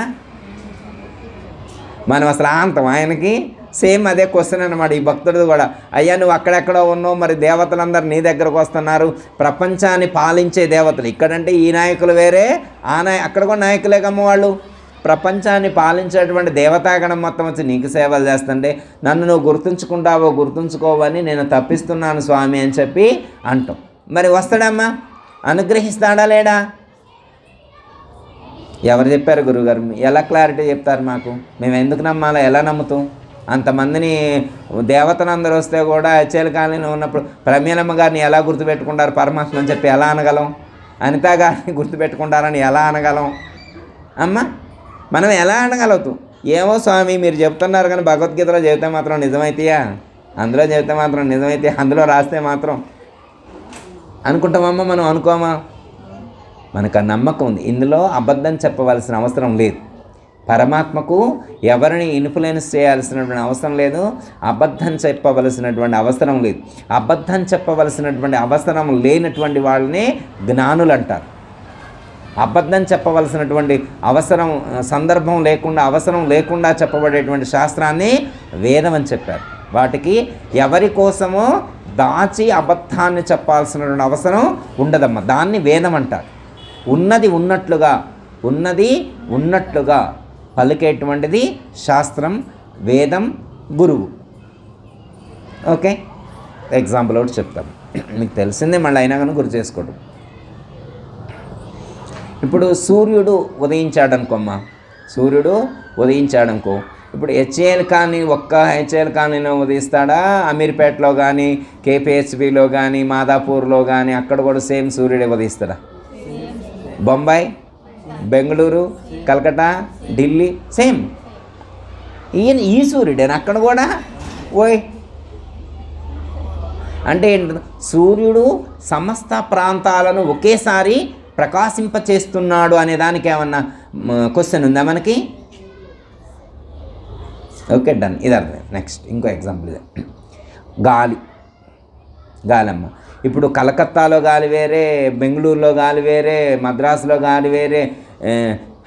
S1: మనం అసలు ఆంతం ఆయనకి. సేమ్ అదే క్వశ్చన్ అనమాట ఈ భక్తుడిది కూడా. అయ్యా నువ్వు అక్కడెక్కడో ఉన్నావు, మరి దేవతలందరూ నీ దగ్గరకు వస్తున్నారు, ప్రపంచాన్ని పాలించే దేవతలు. ఇక్కడంటే ఈ నాయకులు వేరే, అక్కడ కూడా నాయకులే కమ్మ వాళ్ళు. ప్రపంచాన్ని పాలించేటువంటి దేవతాగణం మొత్తం వచ్చి నీకు సేవలు చేస్తుంటే నన్ను నువ్వు గుర్తుంచుకోవని నేను తప్పిస్తున్నాను స్వామి అని చెప్పి అంటాం. మరి వస్తాడమ్మా? అనుగ్రహిస్తాడా లేడా? ఎవరు చెప్పారు గురుగారు? ఎలా క్లారిటీ చెప్తారు మాకు? మేము ఎందుకు నమ్మాలా? ఎలా నమ్ముతాం? అంతమందిని దేవతలందరూ వస్తే కూడా హెచ్ఎల్ కాలనీలో ఉన్నప్పుడు ప్రమీలమ్మ గారిని ఎలా గుర్తుపెట్టుకుంటారు పరమాత్మ అని చెప్పి ఎలా అనగలం? అనితా గారిని గుర్తుపెట్టుకుంటారని ఎలా అనగలం అమ్మ? మనం ఎలా అనగలుగుతాం? ఏమో స్వామి మీరు చెప్తున్నారు కానీ భగవద్గీతలో చెబితే మాత్రం నిజమైతేయా? అందులో చెబితే మాత్రం నిజమైతే, అందులో రాస్తే మాత్రం అనుకుంటామమ్మా మనం? అనుకోమా? మనకు ఆ నమ్మకం ఉంది. ఇందులో అబద్ధం చెప్పవలసిన అవసరం లేదు. పరమాత్మకు ఎవరిని ఇన్ఫ్లుయెన్స్ చేయాల్సినటువంటి అవసరం లేదు, అబద్ధం చెప్పవలసినటువంటి అవసరం లేదు. అబద్ధం చెప్పవలసినటువంటి అవసరం లేనటువంటి వాళ్ళనే జ్ఞానులు అంటారు. అబద్ధం చెప్పవలసినటువంటి అవసరం సందర్భం లేకుండా అవసరం లేకుండా చెప్పబడేటువంటి శాస్త్రాన్ని వేదం అని చెప్పారు. వాటికి ఎవరి కోసమో దాచి అబద్ధాన్ని చెప్పాల్సినటువంటి అవసరం ఉండదమ్మా. దాన్ని వేదం అంటారు. ఉన్నది ఉన్నట్లుగా పలికేటువంటిది శాస్త్రం, వేదం, గురువు. ఓకే, ఎగ్జాంపుల్ ఒకటి చెప్తాను, మీకు తెలిసిందే, మళ్ళీ అయినా కానీ గుర్తు చేసుకోవడం. ఇప్పుడు సూర్యుడు ఉదయించాడనుకో, ఇప్పుడు హెచ్ఏఎల్ కానీ ఒక్క హెచ్ఏఎల్ కాలనీలో ఉదయిస్తాడా, అమీర్పేటలో కానీ, కేపీహెచ్బిలో కానీ, మాదాపూర్లో కానీ అక్కడ కూడా సేమ్ సూర్యుడే ఉదయిస్తాడా? బొంబాయి, బెంగళూరు, కలకట్టా, ఢిల్లీ సేమ్ ఈ సూర్యుడేనా అక్కడ కూడా? ఓయ్ అంటే సూర్యుడు సమస్త ప్రాంతాలను ఒకేసారి ప్రకాశింపచేస్తున్నాడు అనే దానికి ఏమన్నా క్వశ్చన్ ఉందా మనకి? Okay, done. ఇది అర్థం. నెక్స్ట్ ఇంకో ఎగ్జాంపుల్ ఇదే, గాలమ్మ. ఇప్పుడు కలకత్తాలో గాలి వేరే, బెంగళూరులో గాలి వేరే, మద్రాసులో గాలి వేరే,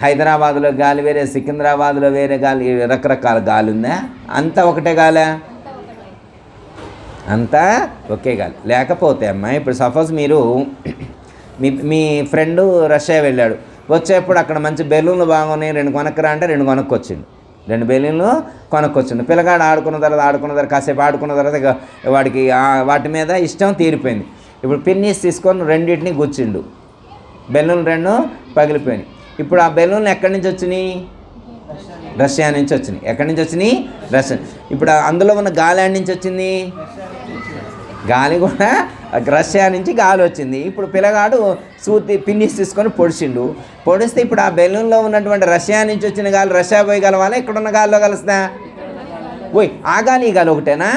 S1: హైదరాబాద్లో గాలి వేరే, సికింద్రాబాద్లో వేరే గాలి, రకరకాల గాలి ఉందా? అంతా ఒకటే గాలా? అంతా ఒకే గాలి. లేకపోతే అమ్మా, ఇప్పుడు సపోజ్ మీరు మీ ఫ్రెండు రష్యా వెళ్ళాడు, వచ్చేప్పుడు అక్కడ మంచి బెలూన్లు బాగున్నాయి, 2 కొనక్కరా అంటే 2 కొనుక్కొచ్చిండు. 2 బెలూన్లు కొనుక్కొచ్చిండు. పిల్లగాడు ఆడుకున్న తర్వాత కాసేపు ఆడుకున్న తర్వాత వాడికి వాటి మీద ఇష్టం తీరిపోయింది. ఇప్పుడు పిన్నీస్ తీసుకొని 2 గుచ్చిండు, బెలూన్లు 2 పగిలిపోయినాయి. ఇప్పుడు ఆ బెలూన్లు ఎక్కడి నుంచి వచ్చినాయి? రష్యా నుంచి వచ్చినాయి. ఎక్కడి నుంచి వచ్చినాయి? రష్యా. ఇప్పుడు అందులో ఉన్న గాలి ఎక్కడి నుంచి వచ్చింది? గాలి కూడా రష్యా నుంచి గాలి వచ్చింది. ఇప్పుడు పిల్లగాడు పిన్నిస్ తీసుకొని పొడిస్తే ఇప్పుడు ఆ బెలూన్లో ఉన్నటువంటి రష్యా నుంచి వచ్చిన గాలి రష్యా పోయి కలవాలా, ఇక్కడున్న గాలిలో కలుస్తా? పోయి ఆ గాలి ఈ గాలి ఒకటేనా?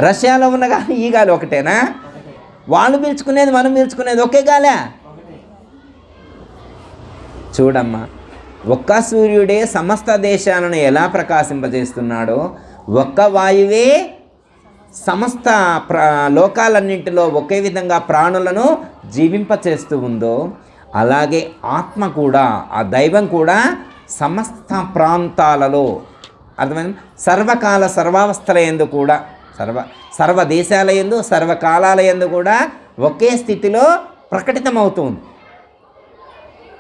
S1: రష్యాలో ఉన్న గాలి ఈ గాలి ఒకటేనా? వాళ్ళు పీల్చుకునేది మనం పీల్చుకునేది ఒకే గాలా? చూడమ్మా, ఒక్క సూర్యుడే సమస్త దేశాలను ఎలా ప్రకాశింపజేస్తున్నాడో, ఒక్క వాయువే సమస్త లోకాలన్నింటిలో ఒకే విధంగా ప్రాణులను జీవింపచేస్తూ ఉందో, అలాగే ఆత్మ కూడా, ఆ దైవం కూడా సమస్త ప్రాంతాలలో, అర్థమైంది, సర్వకాల సర్వావస్థల యందు కూడా, సర్వ దేశాల యందు సర్వకాలాల యందు కూడా ఒకే స్థితిలో ప్రకటితమవుతుంది.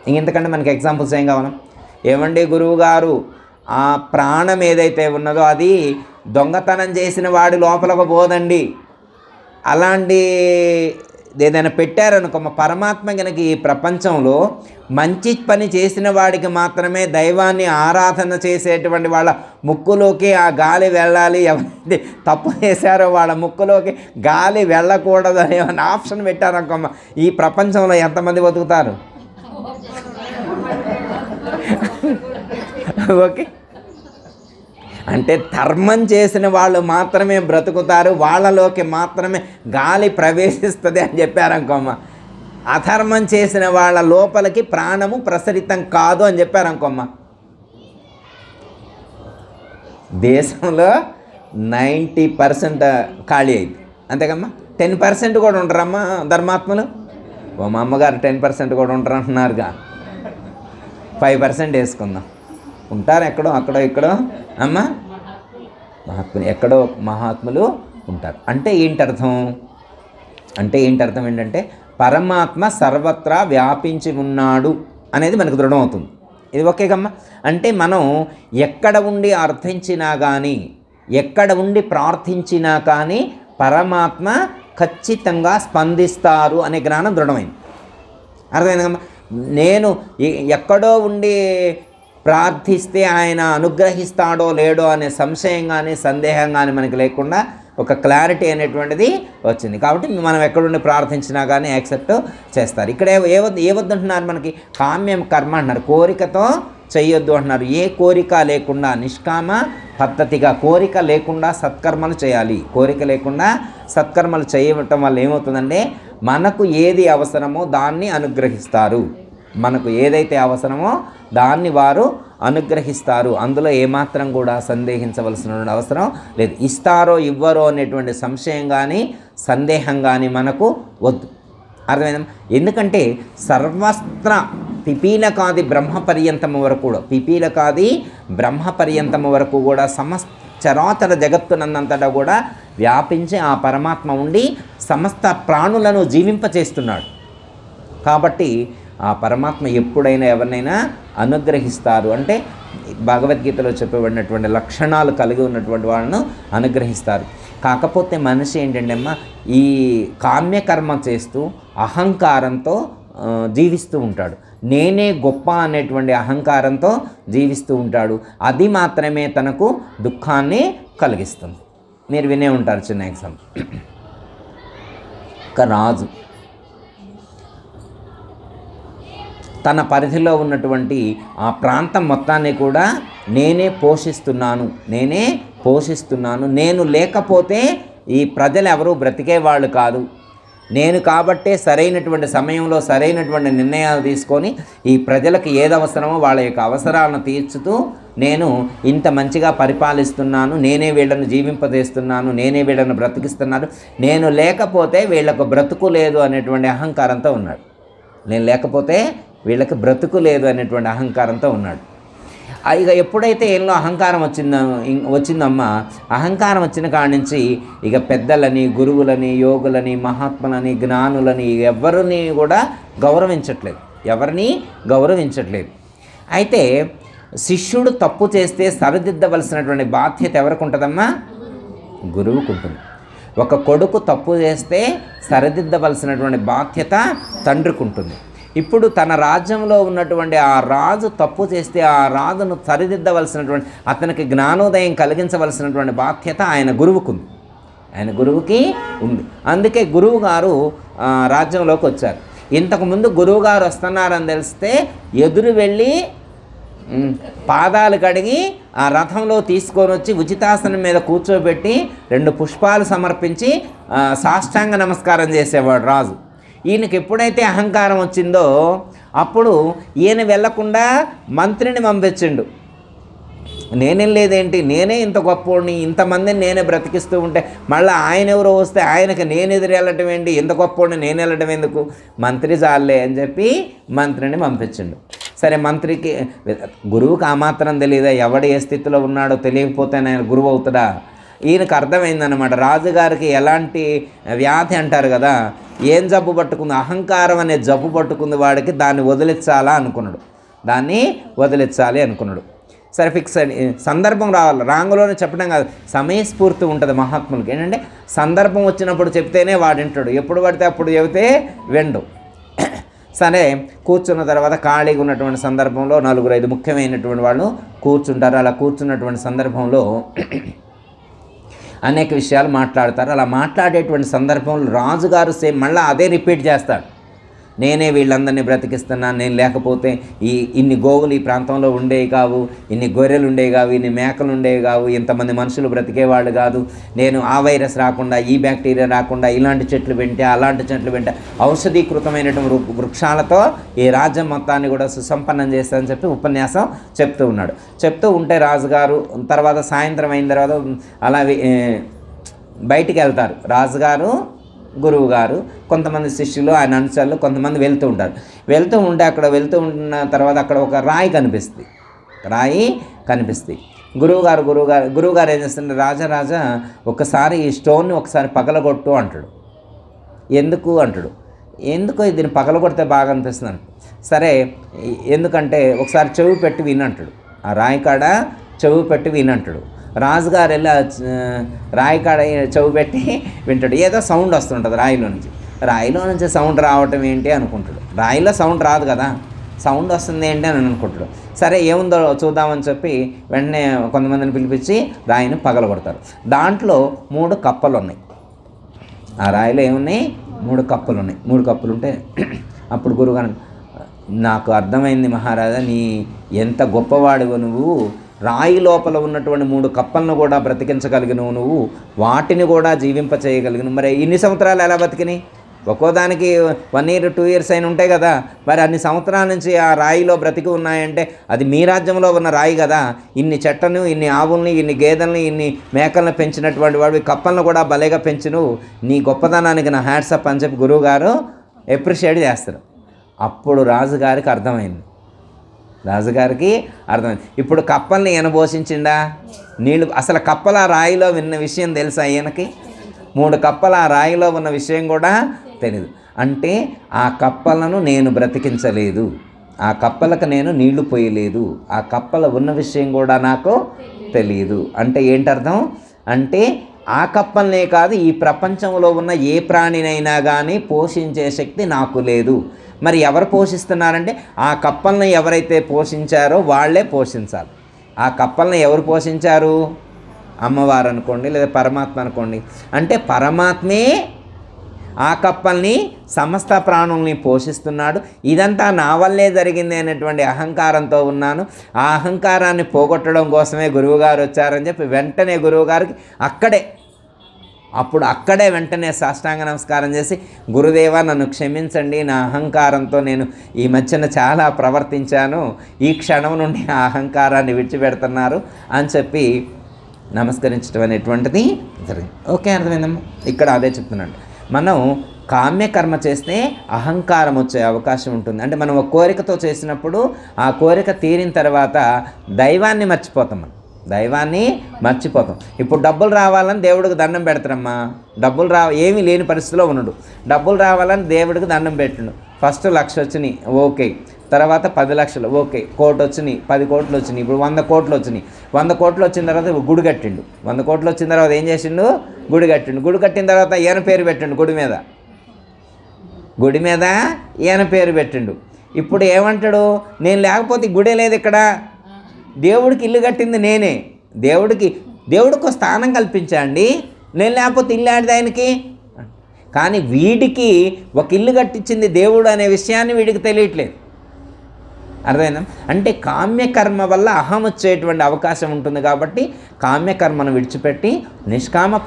S1: ఇంకెంతకంటే మనకి ఎగ్జాంపుల్స్ ఏం కావాలి? ఏమండి గురువు గారు, ఆ ప్రాణం ఏదైతే ఉన్నదో అది దొంగతనం చేసిన వాడి లోపలకు పోదండి, అలాంటి ఏదైనా పెట్టారనుకో, మా పరమాత్మ కనుక ఈ ప్రపంచంలో మంచి పని చేసిన వాడికి మాత్రమే దైవాన్ని ఆరాధన చేసేటువంటి వాళ్ళ ముక్కులోకి ఆ గాలి వెళ్ళాలి, ఎవరైతే తప్పు చేశారో వాళ్ళ ముక్కులోకి గాలి వెళ్ళకూడదు అనే ఆప్షన్ పెట్టారనుకో, ఈ ప్రపంచంలో ఎంతమంది బతుకుతారు? ఓకే, అంటే ధర్మం చేసిన వాళ్ళు మాత్రమే బ్రతుకుతారు, వాళ్ళలోకి మాత్రమే గాలి ప్రవేశిస్తుంది అని చెప్పారనుకోమ్మ. అధర్మం చేసిన వాళ్ళ లోపలికి ప్రాణము ప్రసరితం కాదు అని చెప్పారనుకోమ్మ. దేశంలో 90% ఖాళీ అయింది, అంతేకమ్మా. 10% కూడా ఉంటారమ్మా ధర్మాత్మలు. ఓ మా అమ్మగారు 10% కూడా ఉంటారు అంటున్నారుగా, 5% వేసుకుందాం. ఉంటారు ఎక్కడో అక్కడో ఇక్కడో అమ్మ, మహాత్ములు ఎక్కడో మహాత్ములు ఉంటారు. అంటే ఏంటి అర్థం? ఏంటంటే పరమాత్మ సర్వత్రా వ్యాపించి ఉన్నాడు అనేది మనకు దృఢం అవుతుంది. ఇది ఓకేగమ్మా. అంటే మనం ఎక్కడ ఉండి అర్థించినా కానీ, ఎక్కడ ఉండి ప్రార్థించినా కానీ పరమాత్మ ఖచ్చితంగా స్పందిస్తారు అనే జ్ఞానం దృఢమైంది. అర్థమైందమ్మా. నేను ఎక్కడో ఉండి ప్రార్థిస్తే ఆయన అనుగ్రహిస్తాడో లేడో అనే సంశయం కానీ సందేహం కానీ మనకి లేకుండా ఒక క్లారిటీ అనేటువంటిది వచ్చింది. కాబట్టి మనం ఎక్కడుండి ప్రార్థించినా కానీ యాక్సెప్ట్ చేస్తారు. ఇక్కడ ఏవద్దంటున్నారు మనకి? కామ్యం కర్మ అంటున్నారు. కోరికతో చేయొద్దు అంటున్నారు. ఏ కోరిక లేకుండా నిష్కామ పద్ధతిగా, కోరిక లేకుండా సత్కర్మలు చేయాలి. కోరిక లేకుండా సత్కర్మలు చేయటం వల్ల ఏమవుతుందంటే మనకు ఏది అవసరమో దాన్ని అనుగ్రహిస్తారు. మనకు ఏదైతే అవసరమో దాన్ని వారు అనుగ్రహిస్తారు. అందులో ఏమాత్రం కూడా సందేహించవలసిన అవసరం లేదు. ఇస్తారో ఇవ్వరో అనేటువంటి సంశయం కానీ సందేహం కానీ మనకు వద్దు. అర్థమైందా? ఎందుకంటే సర్వస్త్ర పిపీలకాది బ్రహ్మపర్యంతము వరకు కూడా, పిపీలకాది బ్రహ్మపర్యంతము వరకు కూడా సమస్త చరాచర జగత్తునందంతటా కూడా వ్యాపించి ఆ పరమాత్మ ఉండి సమస్త ప్రాణులను జీవింపచేస్తున్నాడు. కాబట్టి ఆ పరమాత్మ ఎప్పుడైనా ఎవరినైనా అనుగ్రహిస్తారు. అంటే భగవద్గీతలో చెప్పబడినటువంటి లక్షణాలు కలిగి ఉన్నటువంటి వాళ్ళను అనుగ్రహిస్తారు. కాకపోతే మనిషి ఏంటంటే అమ్మ, ఈ కామ్యకర్మ చేస్తూ అహంకారంతో జీవిస్తూ ఉంటాడు. నేనే గొప్ప అనేటువంటి అహంకారంతో జీవిస్తూ ఉంటాడు. అది మాత్రమే తనకు దుఃఖాన్ని కలిగిస్తుంది. మీరు వినే ఉంటారు. చిన్న ఎగ్జాంపుల్, ఒక రాజు తన పరిధిలో ఉన్నటువంటి ఆ ప్రాంతం మొత్తాన్ని కూడా నేనే పోషిస్తున్నాను, నేను లేకపోతే ఈ ప్రజలు ఎవరూ బ్రతికేవాళ్ళు కాదు, నేను కాబట్టే సరైనటువంటి సమయంలో సరైనటువంటి నిర్ణయాలు తీసుకొని ఈ ప్రజలకు ఏది అవసరమో వాళ్ళ యొక్క అవసరాలను తీర్చుతూ నేను ఇంత మంచిగా పరిపాలిస్తున్నాను, నేనే వీళ్ళను జీవింపజేస్తున్నాను, నేనే వీళ్ళను బ్రతికిస్తున్నాను, నేను లేకపోతే వీళ్ళకు బ్రతుకు లేదు అనేటువంటి అహంకారంతో ఉన్నాడు. నేను లేకపోతే వీళ్ళకి బ్రతుకు లేదు అనేటువంటి అహంకారంతో ఉన్నాడు. ఇక ఎప్పుడైతే ఏళ్ళలో అహంకారం వచ్చిందమ్మా, అహంకారం వచ్చిన కాడి నుంచి ఇక పెద్దలని, గురువులని, యోగులని, మహాత్ములని, జ్ఞానులని ఎవరిని కూడా ఎవరిని గౌరవించట్లేదు. అయితే శిష్యుడు తప్పు చేస్తే సరిదిద్దవలసినటువంటి బాధ్యత ఎవరికి ఉంటుందమ్మా? గురువుకు ఉంటుంది. ఒక కొడుకు తప్పు చేస్తే సరిదిద్దవలసినటువంటి బాధ్యత తండ్రికి ఉంటుంది. ఇప్పుడు తన రాజ్యంలో ఉన్నటువంటి ఆ రాజు తప్పు చేస్తే ఆ రాజును సరిదిద్దవలసినటువంటి, అతనికి జ్ఞానోదయం కలిగించవలసినటువంటి బాధ్యత ఆయన గురువుకి ఉంది. అందుకే గురువు గారు రాజ్యంలోకి వచ్చారు. ఇంతకుముందు గురువు గారు వస్తున్నారని తెలిస్తే ఎదురు వెళ్ళి పాదాలు కడిగి ఆ రథంలో తీసుకొని వచ్చి ఉచితాసనం మీద కూర్చోబెట్టి 2 పుష్పాలు సమర్పించి సాష్టాంగ నమస్కారం చేసేవాడు రాజు. ఈయనకి ఎప్పుడైతే అహంకారం వచ్చిందో అప్పుడు ఈయన వెళ్లకుండా మంత్రిని పంపించిండు. నేనేం లేదేంటి, నేనే ఇంత గొప్పోడిని, ఇంతమందిని నేనే బ్రతికిస్తూ ఉంటే మళ్ళీ ఆయన ఎవరో వస్తే ఆయనకి నేను ఎదురు వెళ్ళటం ఏంటి, ఇంత గొప్పోడిని నేను వెళ్ళటం ఎందుకు, మంత్రి చాలే అని చెప్పి మంత్రిని పంపించిండు. సరే, మంత్రికి గురువుకి ఆ మాత్రం తెలియదా, ఎవడు ఏ స్థితిలో ఉన్నాడో తెలియకపోతే ఆయన గురువు అవుతాడా? ఈయనకు అర్థమైందన్నమాట. రాజుగారికి ఎలాంటి వ్యాధి అంటారు కదా, ఏం జబ్బు పట్టుకుంది, అహంకారం అనే జబ్బు పట్టుకుంది వాడికి, దాన్ని వదిలించాలి అనుకున్నాడు. సరే, ఫిక్స్ అని సందర్భం రావాలి, రాంగులోనే చెప్పడం కాదు, సమయస్ఫూర్తి ఉంటుంది మహాత్ములకి. ఏంటంటే సందర్భం వచ్చినప్పుడు చెప్తేనే వాడింటాడు, ఎప్పుడు పడితే అప్పుడు చెబితే వెండు. సరే, కూర్చున్న తర్వాత ఖాళీగా ఉన్నటువంటి సందర్భంలో 4-5 ముఖ్యమైనటువంటి వాళ్ళు కూర్చుంటారు. అలా కూర్చున్నటువంటి సందర్భంలో అనేక విషయాలు మాట్లాడతారు. అలా మాట్లాడేటువంటి సందర్భంలో రాజుగారు సేమ్ మళ్ళీ అదే రిపీట్ చేస్తాడు. నేనే వీళ్ళందరినీ బ్రతికిస్తున్నాను, నేను లేకపోతే ఇన్ని గోవులు ఈ ప్రాంతంలో ఉండేవి కావు, ఇన్ని గొర్రెలు ఉండేవి కావు, ఇన్ని మేకలు ఉండేవి కావు, ఇంతమంది మనుషులు బ్రతికేవాళ్ళు కాదు, నేను ఆ వైరస్ రాకుండా, ఈ బ్యాక్టీరియా రాకుండా ఇలాంటి చెట్లు పెంటే, అలాంటి చెట్లు పెంటే ఔషధీకృతమైనటువంటి వృక్షాలతో ఈ రాజ్యం మొత్తాన్ని కూడా సుసంపన్నం చేస్తానని చెప్పి ఉపన్యాసం చెప్తూ ఉంటే రాజుగారు తర్వాత సాయంత్రం అయిన తర్వాత అలా బయటికి వెళ్తారు. రాజుగారు, గురువు గారు, కొంతమంది శిష్యులు, ఆయన అనుచరులు కొంతమంది వెళ్తూ ఉంటే అక్కడ వెళ్తూ ఉన్న తర్వాత అక్కడ ఒక రాయి కనిపిస్తుంది. గురువుగారు ఏం చేస్తుంటే, రాజా ఒకసారి ఈ స్టోన్ని ఒకసారి పగలగొట్టు అంటాడు. ఎందుకు దీన్ని పగలగొడితే బాగా అనిపిస్తుంది. సరే, ఎందుకంటే ఒకసారి చెవి పెట్టి వినంటాడు. ఆ రాయి కాడ చెవి పెట్టి వినంటాడు. రాజుగారు వెళ్ళి రాయి కాడ చెవి పెట్టి వింటాడు. ఏదో సౌండ్ వస్తుంటుంది రాయిలో నుంచి సౌండ్ రావటం ఏంటి అనుకుంటాడు. రాయిలో సౌండ్ రాదు కదా, సౌండ్ వస్తుంది ఏంటి అని అనుకుంటాడు. సరే, ఏముందో చూద్దామని చెప్పి వెంటనే కొంతమందిని పిలిపించి రాయిని పగలగొడతారు. దాంట్లో 3 కప్పలు ఉన్నాయి. ఆ రాయిలో ఏమున్నాయి? 3 కప్పలు ఉన్నాయి. 3 కప్పులు ఉంటే అప్పుడు గురువుగారు, నాకు అర్థమైంది మహారాజా, నీ ఎంత గొప్పవాడివో నువ్వు. రాయి లోపల ఉన్నటువంటి 3 కప్పలను కూడా బ్రతికించగలిగినవు నువ్వు, వాటిని కూడా జీవింప చేయగలిగిన. మరి ఇన్ని సంవత్సరాలు ఎలా బతికినాయి? ఒక్కోదానికి 1 year 2 years అయిన ఉంటాయి కదా. మరి అన్ని సంవత్సరాల నుంచి ఆ రాయిలో బ్రతికి ఉన్నాయంటే అది మీ రాజ్యంలో ఉన్న రాయి కదా. ఇన్ని చెట్టను, ఇన్ని ఆవుల్ని, ఇన్ని గేదెల్ని, ఇన్ని మేకలను పెంచినటువంటి వాడు కప్పలను కూడా భలేగా పెంచును. నీ గొప్పతనానికి నా హ్యాట్సప్ అని చెప్పి గురువుగారు అప్రిషియేట్ చేస్తారు. అప్పుడు రాజుగారికి అర్థమైంది. ఇప్పుడు కప్పల్ని ఈయన పోషించిండా? నీళ్ళు అసలు కప్పల ఆ రాయిలో విన్న విషయం తెలుసా ఈయనకి? 3 కప్పల ఆ రాయిలో ఉన్న విషయం కూడా తెలియదు. అంటే ఆ కప్పలను నేను బ్రతికించలేదు, ఆ కప్పలకు నేను నీళ్లు పోయలేదు, ఆ కప్పలు ఉన్న విషయం కూడా నాకు తెలియదు. అంటే ఏంటర్థం? అంటే ఆ కప్పలనే కాదు, ఈ ప్రపంచంలో ఉన్న ఏ ప్రాణినైనా కానీ పోషించే శక్తి నాకు లేదు. మరి ఎవరు పోషిస్తున్నారంటే ఆ కప్పల్ని ఎవరైతే పోషించారో వాళ్ళే పోషించాలి. ఆ కప్పల్ని ఎవరు పోషించారు? అమ్మవారు అనుకోండి, లేదా పరమాత్మ అనుకోండి. అంటే పరమాత్మే ఆ కప్పల్ని, సమస్త ప్రాణుల్ని పోషిస్తున్నాడు. ఇదంతా నా వల్లే జరిగింది అనేటువంటి అహంకారంతో ఉన్నాను. ఆ అహంకారాన్ని పోగొట్టడం కోసమే గురువుగారు వచ్చారని చెప్పి వెంటనే గురువుగారికి అక్కడే వెంటనే సాష్టాంగ నమస్కారం చేసి, గురుదేవా నన్ను క్షమించండి, నా అహంకారంతో నేను ఈ మధ్యన చాలా ప్రవర్తించాను, ఈ క్షణం నుండి ఆ అహంకారాన్ని విడిచిపెడుతున్నారు అని చెప్పి నమస్కరించడం అనేటువంటిది జరిగింది. ఓకే, అర్థమైందమ్మా? ఇక్కడ అదే చెప్తున్నాడు. మనం కామ్యకర్మ చేస్తే అహంకారం వచ్చే అవకాశం ఉంటుంది. అంటే మనం ఒక కోరికతో చేసినప్పుడు ఆ కోరిక తీరిన తర్వాత దైవాన్ని మర్చిపోతాం. ఇప్పుడు డబ్బులు రావాలని దేవుడికి దండం పెడతారమ్మా. ఏమీ లేని పరిస్థితిలో ఉన్నాడు, డబ్బులు రావాలని దేవుడికి దండం పెట్టిండు. ఫస్ట్ 1,00,000 వచ్చినాయి, ఓకే. తర్వాత 10 లక్షలు, ఓకే. 1 కోటి వచ్చినాయి, 10 కోట్లు వచ్చినాయి, ఇప్పుడు 100 కోట్లు వచ్చినాయి. 100 కోట్లు వచ్చిన తర్వాత గుడి కట్టిండు. 100 కోట్లు వచ్చిన తర్వాత ఏం చేసిండు? గుడి కట్టిండు. గుడి కట్టిన తర్వాత ఈయన పేరు పెట్టిండు. గుడి మీద ఈయన పేరు పెట్టిండు. ఇప్పుడు ఏమంటాడు? నేను లేకపోతే గుడే లేదు ఇక్కడ, దేవుడికి ఇల్లు కట్టింది నేనే, దేవుడికి స్థానం కల్పించండి, నేను లేకపోతే ఇల్లు ఆడిది ఆయనకి. కానీ వీడికి ఒక ఇల్లు కట్టించింది దేవుడు అనే విషయాన్ని వీడికి తెలియట్లేదు. అర్థమైందా? అంటే కామ్యకర్మ వల్ల అహం వచ్చేటువంటి అవకాశం ఉంటుంది. కాబట్టి కామ్యకర్మను విడిచిపెట్టి నిష్కామ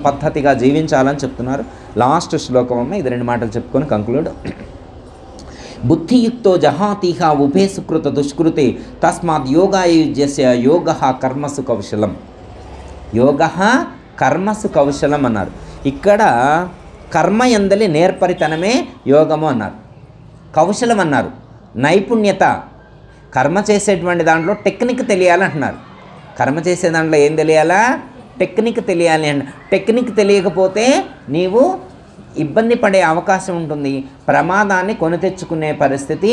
S1: పద్ధతిగా జీవించాలని చెప్తున్నారు. లాస్ట్ శ్లోకం అమ్మ, ఇది 2 మాటలు చెప్పుకొని కంక్లూడ్. బుద్ధియుక్తో జహాతిహ ఉభే సుకృత దుష్కృతే తస్మాత్ యోగాయుజ్యస్య యోగః కర్మసు కౌశలం. అన్నారు. ఇక్కడ కర్మ యందలి నేర్పరితనమే యోగము అన్నారు. కౌశలం అన్నారు, నైపుణ్యత. కర్మ చేసేటువంటి దాంట్లో టెక్నిక్ తెలియాలంటున్నారు. కర్మ చేసే దాంట్లో ఏం తెలియాలా? టెక్నిక్ తెలియాలి. టెక్నిక్ తెలియకపోతే నీవు ఇబ్బంది పడే అవకాశం ఉంటుంది, ప్రమాదాన్ని కొని తెచ్చుకునే పరిస్థితి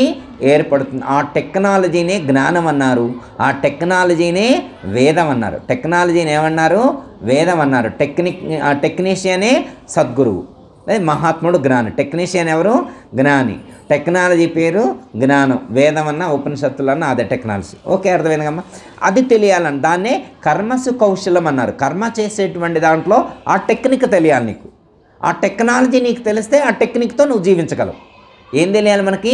S1: ఏర్పడుతుంది. ఆ టెక్నాలజీనే జ్ఞానం అన్నారు, ఆ టెక్నాలజీనే వేదం అన్నారు. టెక్నాలజీని ఏమన్నారు? వేదం అన్నారు. టెక్నీషియనే సద్గురువు, మహాత్ముడు జ్ఞాని. టెక్నీషియన్ ఎవరు? జ్ఞాని. టెక్నాలజీ పేరు జ్ఞానం. వేదం అన్న ఉపనిషత్తులన్న అదే టెక్నాలజీ. ఓకే, అర్థమైందమ్మా? అది తెలియాలని దాన్నే కర్మసు కౌశలం అన్నారు. కర్మ చేసేటువంటి దాంట్లో ఆ టెక్నిక్ తెలియాలి నీకు. ఆ టెక్నాలజీ నీకు తెలిస్తే ఆ టెక్నిక్తో నువ్వు జీవించగలవు. ఏం తెలియాలి మనకి?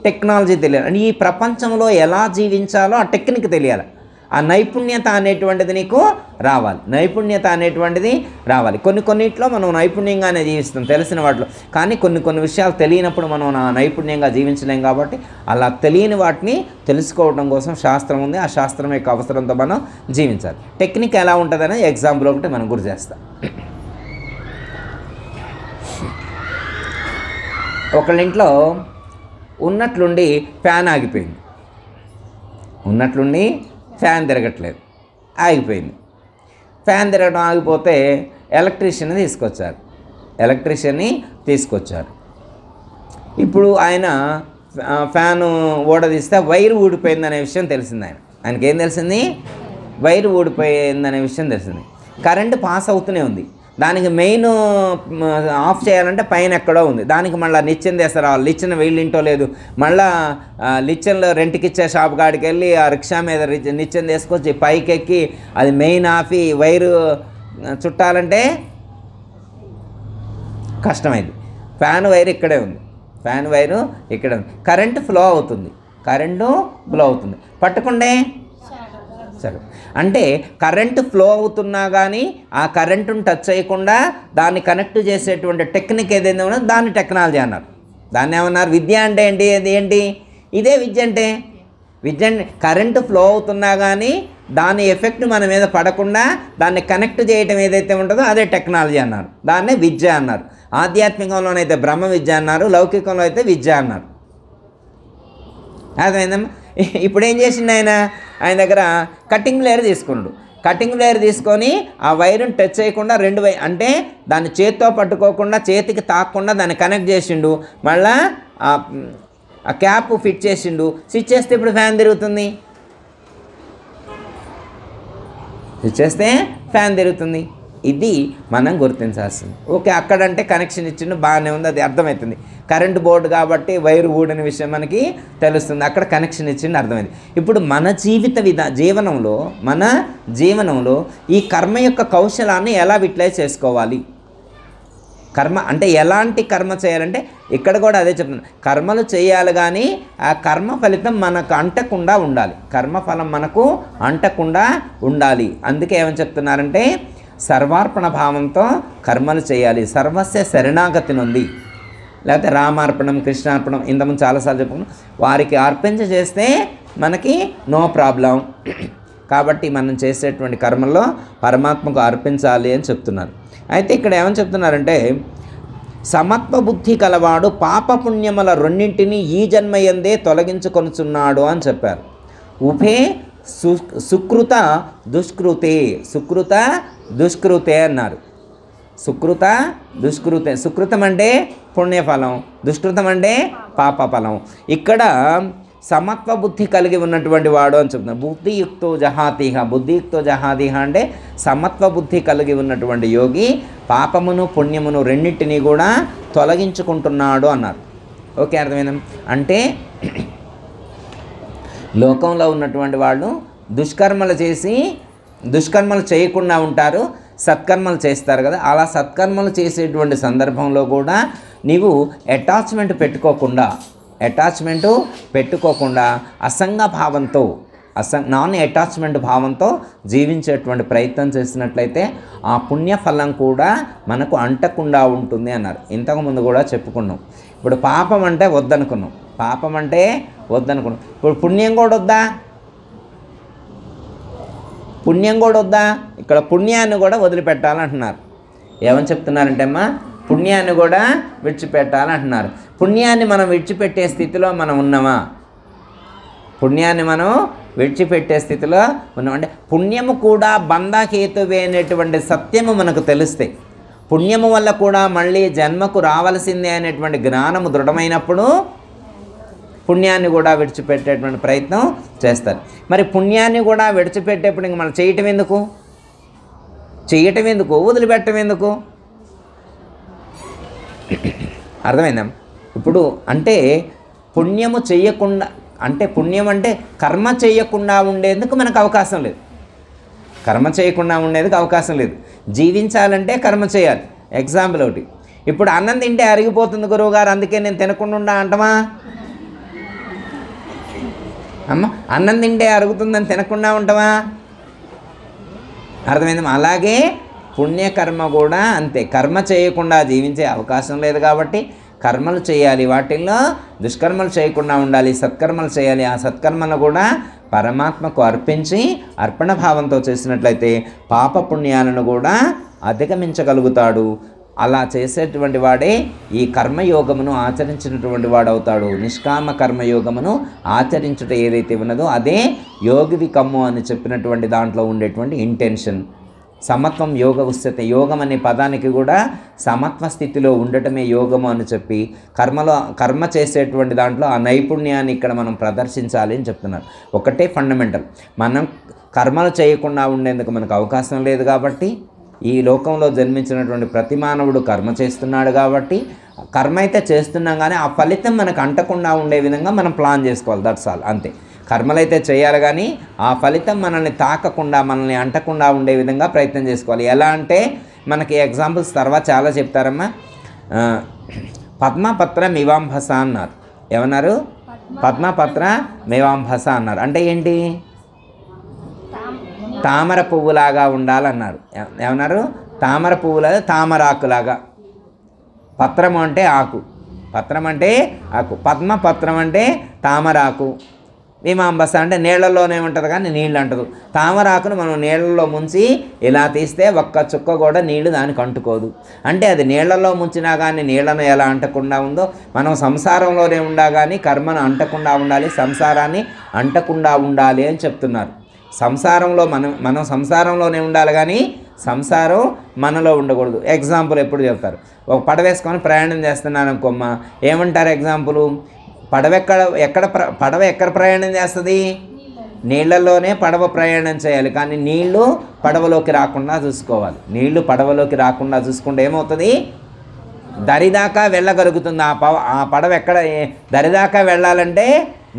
S1: టెక్నాలజీ తెలియాలి. ఈ ప్రపంచంలో ఎలా జీవించాలో ఆ టెక్నిక్ తెలియాలి. ఆ నైపుణ్యత అనేటువంటిది నీకు రావాలి. కొన్నిట్లో మనం నైపుణ్యంగానే జీవిస్తాం తెలిసిన వాటిలో, కానీ కొన్ని విషయాలు తెలియనప్పుడు మనం నైపుణ్యంగా జీవించలేం. కాబట్టి అలా తెలియని వాటిని తెలుసుకోవడం కోసం శాస్త్రం ఉంది. ఆ శాస్త్రం యొక్క అవసరంతో మనం జీవించాలి. టెక్నిక్ ఎలా ఉంటుందని ఎగ్జాంపుల్ ఒకటి మనం గుర్తు చేస్తాం. ఒకళ్ళ ఇంట్లో ఉన్నట్లుండి ఫ్యాన్ ఆగిపోయింది. ఫ్యాన్ తిరగట్లేదు, ఆగిపోయింది. ఫ్యాన్ తిరగడం ఆగిపోతే ఎలక్ట్రీషియన్ని తీసుకొచ్చారు. ఇప్పుడు ఆయన ఫ్యాను ఊడదీస్తే వైరు ఊడిపోయిందనే విషయం తెలిసింది. ఆయనకి ఏం తెలిసింది? వైరు ఊడిపోయిందనే విషయం తెలిసింది. కరెంటు పాస్ అవుతూనే ఉంది. దానికి మెయిన్ ఆఫ్ చేయాలంటే పైన ఎక్కడో ఉంది. దానికి మళ్ళీ నిచ్చెన తీస్తారావాలి. నిచ్చెన వీళ్ళింటో లేదు. మళ్ళీ నిచ్చెనలో రెంట్కి ఇచ్చే షాప్ కాడికి వెళ్ళి ఆ రిక్షా మీద నిచ్చెన తీసుకొచ్చి పైకి ఎక్కి అది మెయిన్ ఆఫీ వైరు చుట్టాలంటే కష్టమైంది. ఫ్యాన్ వైర్ ఇక్కడే ఉంది. ఫ్యాన్ వైరు ఇక్కడ కరెంటు ఫ్లో అవుతుంది, పట్టుకుండే సరే. అంటే కరెంటు ఫ్లో అవుతున్నా కానీ ఆ కరెంటును టచ్ చేయకుండా దాన్ని కనెక్ట్ చేసేటువంటి టెక్నిక్ ఏదైనా ఉన్నదో దాన్ని టెక్నాలజీ అన్నారు. దాన్ని ఏమన్నారు? విద్య అంటే ఏంటి? అది ఏంటి? ఇదే విద్య అంటే. విద్య కరెంటు ఫ్లో అవుతున్నా కానీ దాని ఎఫెక్ట్ మన మీద పడకుండా దాన్ని కనెక్ట్ చేయటం ఏదైతే ఉంటుందో అదే టెక్నాలజీ అన్నారు. దాన్నే విద్య అన్నారు. ఆధ్యాత్మికంలోనైతే బ్రహ్మ విద్య అన్నారు, లౌకికంలో అయితే విద్య అన్నారు. అర్థమైందమ్మా? ఇప్పుడు ఏం చేసిండు ఆయన దగ్గర కటింగ్ లేయర్ తీసుకొని ఆ వైరుని టచ్ చేయకుండా అంటే దాన్ని చేత్తో పట్టుకోకుండా చేతికి తాకకుండా దాన్ని కనెక్ట్ చేసిండు. మళ్ళా ఆ క్యాప్ ఫిట్ చేసిండు. స్విచ్ చేస్తే ఇప్పుడు ఫ్యాన్ తిరుగుతుంది. ఇది మనం గుర్తించాల్సింది. ఓకే, అక్కడంటే కనెక్షన్ ఇచ్చిండు, బాగానే ఉంది, అది అర్థమవుతుంది. కరెంటు బోర్డు కాబట్టి వైరు ఊడని విషయం మనకి తెలుస్తుంది. అక్కడ కనెక్షన్ ఇచ్చిండు, అర్థమైంది. ఇప్పుడు మన జీవనంలో ఈ కర్మ యొక్క కౌశలాన్ని ఎలా యూటిలైజ్ చేసుకోవాలి? కర్మ అంటే ఎలాంటి కర్మ చేయాలంటే ఇక్కడ కూడా అదే చెప్తున్నాను. కర్మలు చేయాలి కానీ ఆ కర్మ ఫలితం మనకు అంటకుండా ఉండాలి. కర్మఫలం మనకు అంటకుండా ఉండాలి. అందుకే ఏమని చెప్తున్నారంటే సర్వార్పణ భావంతో కర్మలు చేయాలి. సర్వస్య శరణాగతి నుండి, లేకపోతే రామార్పణం, కృష్ణార్పణం ఇంతకుముందు చాలాసార్లు చెప్పుకున్నాం. వారికి చేస్తే మనకి నో ప్రాబ్లం. కాబట్టి మనం చేసేటువంటి కర్మల్లో పరమాత్మకు అర్పించాలి అని చెప్తున్నారు. అయితే ఇక్కడ ఏమని చెప్తున్నారంటే సమత్వ బుద్ధి కలవాడు పాపపుణ్యముల రెండింటినీ ఈ జన్మయందే తొలగించుకొనుచున్నాడు అని చెప్పారు. ఉభే సుకృత దుష్కృతే అన్నారు. సుకృతం అంటే పుణ్యఫలం, దుష్కృతం అంటే పాపఫలం. ఇక్కడ సమత్వ బుద్ధి కలిగి ఉన్నటువంటి వాడు అని చెప్తున్నారు. బుద్ధియుక్తో జహాతిహ అంటే సమత్వ బుద్ధి కలిగి ఉన్నటువంటి యోగి పాపమును పుణ్యమును రెండింటినీ కూడా తొలగించుకుంటున్నాడు అన్నారు. ఓకే, అర్థమైందా? అంటే లోకంలో ఉన్నటువంటి వాళ్ళు దుష్కర్మలు చేయకుండా ఉంటారు, సత్కర్మలు చేస్తారు కదా. అలా సత్కర్మలు చేసేటువంటి సందర్భంలో కూడా నీవు అటాచ్మెంట్ పెట్టుకోకుండా నాన్ అటాచ్మెంట్ భావంతో జీవించేటువంటి ప్రయత్నం చేసినట్లయితే ఆ పుణ్యఫలం కూడా మనకు అంటకుండా ఉంటుంది అన్నారు. ఇంతకుముందు కూడా చెప్పుకున్నాం. ఇప్పుడు పాపం అంటే వద్దనుకున్నాం. ఇప్పుడు పుణ్యం కూడా వద్దా? ఇక్కడ పుణ్యాన్ని కూడా వదిలిపెట్టాలంటున్నారు. ఏమని చెప్తున్నారంటే అమ్మా, పుణ్యాన్ని కూడా విడిచిపెట్టాలంటున్నారు. పుణ్యాన్ని మనం విడిచిపెట్టే స్థితిలో మనం ఉన్నామా? అంటే పుణ్యము కూడా బంధహేతువే అనేటువంటి సత్యము మనకు తెలుస్తే, పుణ్యము వల్ల కూడా మళ్ళీ జన్మకు రావాల్సిందే అనేటువంటి జ్ఞానము దృఢమైనప్పుడు పుణ్యాన్ని కూడా విడిచిపెట్టేటువంటి ప్రయత్నం చేస్తారు. మరి పుణ్యాన్ని కూడా విడిచిపెట్టేప్పుడు ఇంక మనం చేయటం ఎందుకు, వదిలిపెట్టడం ఎందుకు? అర్థమైందా? ఇప్పుడు అంటే పుణ్యం అంటే కర్మ చేయకుండా ఉండేందుకు మనకు అవకాశం లేదు. జీవించాలంటే కర్మ చేయాలి. ఎగ్జాంపుల్ ఒకటి, ఇప్పుడు అన్నం తింటే అరిగిపోతుంది గురువుగారు, అందుకే నేను తినకుండా అంటామా? అమ్మ, అన్నం తింటే అరుగుతుందని తినకుండా ఉంటామా? అర్థమైంది? అలాగే పుణ్యకర్మ కూడా అంతే. కర్మ చేయకుండా జీవించే అవకాశం లేదు కాబట్టి కర్మలు చేయాలి. వాటిల్లో దుష్కర్మలు చేయకుండా ఉండాలి, సత్కర్మలు చేయాలి. ఆ సత్కర్మలు కూడా పరమాత్మకు అర్పించి అర్పణ భావంతో చేసినట్లయితే పాప పుణ్యాలను కూడా అధిగమించగలుగుతాడు. అలా చేసేటువంటి వాడే ఈ కర్మయోగమును ఆచరించినటువంటి వాడవుతాడు. నిష్కామ కర్మయోగమును ఆచరించుట ఏదైతే ఉన్నదో అదే యోగివి కమ్ము అని చెప్పినటువంటి దాంట్లో ఉండేటువంటి ఇంటెన్షన్. సమత్వం యోగ ఉచ్యతే. యోగం అనే పదానికి కూడా సమత్వ స్థితిలో ఉండటమే యోగము అని చెప్పి కర్మ చేసేటువంటి దాంట్లో ఆ నైపుణ్యాన్ని ఇక్కడ మనం ప్రదర్శించాలి అని చెప్తున్నారు. ఒకటే ఫండమెంటల్, మనం కర్మలు చేయకుండా ఉండేందుకు మనకు అవకాశం లేదు కాబట్టి, ఈ లోకంలో జన్మించినటువంటి ప్రతి మానవుడు కర్మ చేస్తున్నాడు కాబట్టి కర్మ అయితే చేస్తున్నాం కానీ ఆ ఫలితం మనకు అంటకుండా ఉండే విధంగా మనం ప్లాన్ చేసుకోవాలి. దట్స్ ఆల్, అంతే. కర్మలైతే చేయాలి కానీ ఆ ఫలితం మనల్ని తాకకుండా మనల్ని అంటకుండా ఉండే విధంగా ప్రయత్నం చేసుకోవాలి. ఎలా అంటే మనకి ఎగ్జాంపుల్స్ తర్వాత చాలా చెప్తారమ్మా. పద్మపత్ర మివాంభస అన్నారు. ఏమన్నారు? పద్మపత్ర మివాంభస అన్నారు. అంటే ఏంటి? తామర పువ్వులాగా ఉండాలన్నారు. ఏమన్నారు? తామర పువ్వులాగా, తామరాకులాగా. పత్రం అంటే ఆకు, పత్రం అంటే ఆకు, పద్మపత్రం అంటే తామరాకు, మీమాంబస అంటే నీళ్ళల్లోనే ఉంటుంది కానీ నీళ్ళు అంటదు. తామరాకును మనం నీళ్ళల్లో ముంచి ఇలా తీస్తే ఒక్క చుక్క కూడా నీళ్లు దానికి అంటుకోదు. అంటే అది నీళ్ళల్లో ముంచినా కానీ నీళ్లను ఎలా అంటకుండా ఉందో, మనం సంసారంలోనే ఉండా కానీ కర్మను అంటకుండా ఉండాలి, సంసారాన్ని అంటకుండా ఉండాలి అని చెప్తున్నారు. సంసారంలో మనం సంసారంలోనే ఉండాలి కానీ సంసారం మనలో ఉండకూడదు. ఎగ్జాంపుల్ ఎప్పుడు చెప్తారు, ఒక పడవ వేసుకొని ప్రయాణం చేస్తున్నాను అనుకోమ్మా, ఏమంటారు ఎగ్జాంపుల్? పడవ ఎక్కడ ప్రయాణం చేస్తుంది? నీళ్ళల్లోనే పడవ ప్రయాణం చేయాలి, కానీ నీళ్లు పడవలోకి రాకుండా చూసుకోవాలి. నీళ్లు పడవలోకి రాకుండా చూసుకుంటే ఏమవుతుంది? దరిదాకా వెళ్ళగలుగుతుంది. ఆ పడవ ఎక్కడ దరిదాకా వెళ్ళాలంటే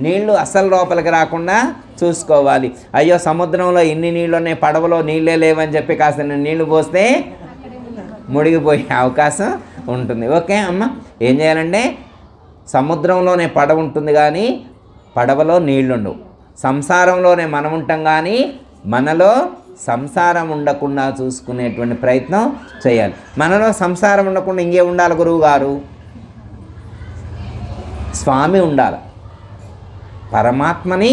S1: నీళ్లు అస్సలు లోపలికి రాకుండా చూసుకోవాలి. అయ్యో సముద్రంలో ఇన్ని నీళ్ళు ఉన్నాయి, పడవలో నీళ్ళే లేవని చెప్పి కాస్త నీళ్లు పోస్తే మునిగిపోయే అవకాశం ఉంటుంది. ఓకే అమ్మ, ఏం చేయాలంటే సముద్రంలోనే పడవ ఉంటుంది కానీ పడవలో నీళ్ళు ఉండవు. సంసారంలోనే మనం ఉంటాం కానీ మనలో సంసారం ఉండకుండా చూసుకునేటువంటి ప్రయత్నం చేయాలి. మనలో సంసారం ఉండకుండా ఇంకే ఉండాలి గురువు గారు? స్వామి ఉండాలి. పరమాత్మని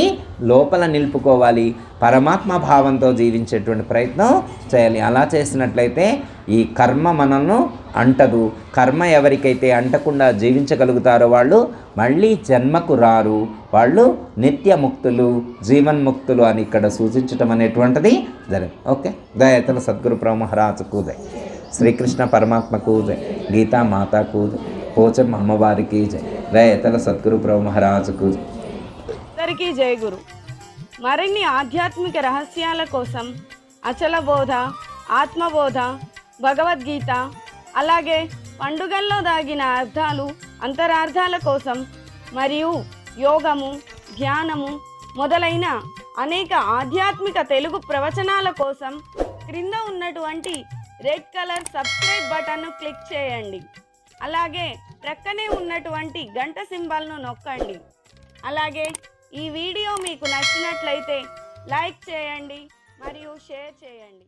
S1: లోపల నిలుపుకోవాలి, పరమాత్మ భావంతో జీవించేటువంటి ప్రయత్నం చేయాలి. అలా చేసినట్లయితే ఈ కర్మ మనల్ని అంటదు. కర్మ ఎవరికైతే అంటకుండా జీవించగలుగుతారో వాళ్ళు మళ్ళీ జన్మకు రారు, వాళ్ళు నిత్యముక్తులు, జీవన్ముక్తులు అని ఇక్కడ సూచించటం అనేటువంటిది జరిగింది. ఓకే, దయతల సద్గురు ప్రభు మహారాజుకు జై, శ్రీకృష్ణ పరమాత్మకు జై, గీతా మాతాకు జై, పోచమ్మ అమ్మవారికి జై, దయతల సద్గురు ప్రభు మహారాజుకు జై.
S2: అందరికీ జై గురు. మరిన్ని ఆధ్యాత్మిక రహస్యాల కోసం అచల బోధ, ఆత్మబోధ, భగవద్గీత, అలాగే పండుగల్లో దాగిన అర్థాలు, అంతరార్థాల కోసం మరియు యోగము, ధ్యానము మొదలైన అనేక ఆధ్యాత్మిక తెలుగు ప్రవచనాల కోసం క్రింద ఉన్నటువంటి రెడ్ కలర్ సబ్స్క్రైబ్ బటన్ను క్లిక్ చేయండి. అలాగే ప్రక్కనే ఉన్నటువంటి గంట సింబల్ను నొక్కండి. అలాగే ఈ వీడియో మీకు నచ్చినట్లయితే లైక్ చేయండి మరియు షేర్ చేయండి.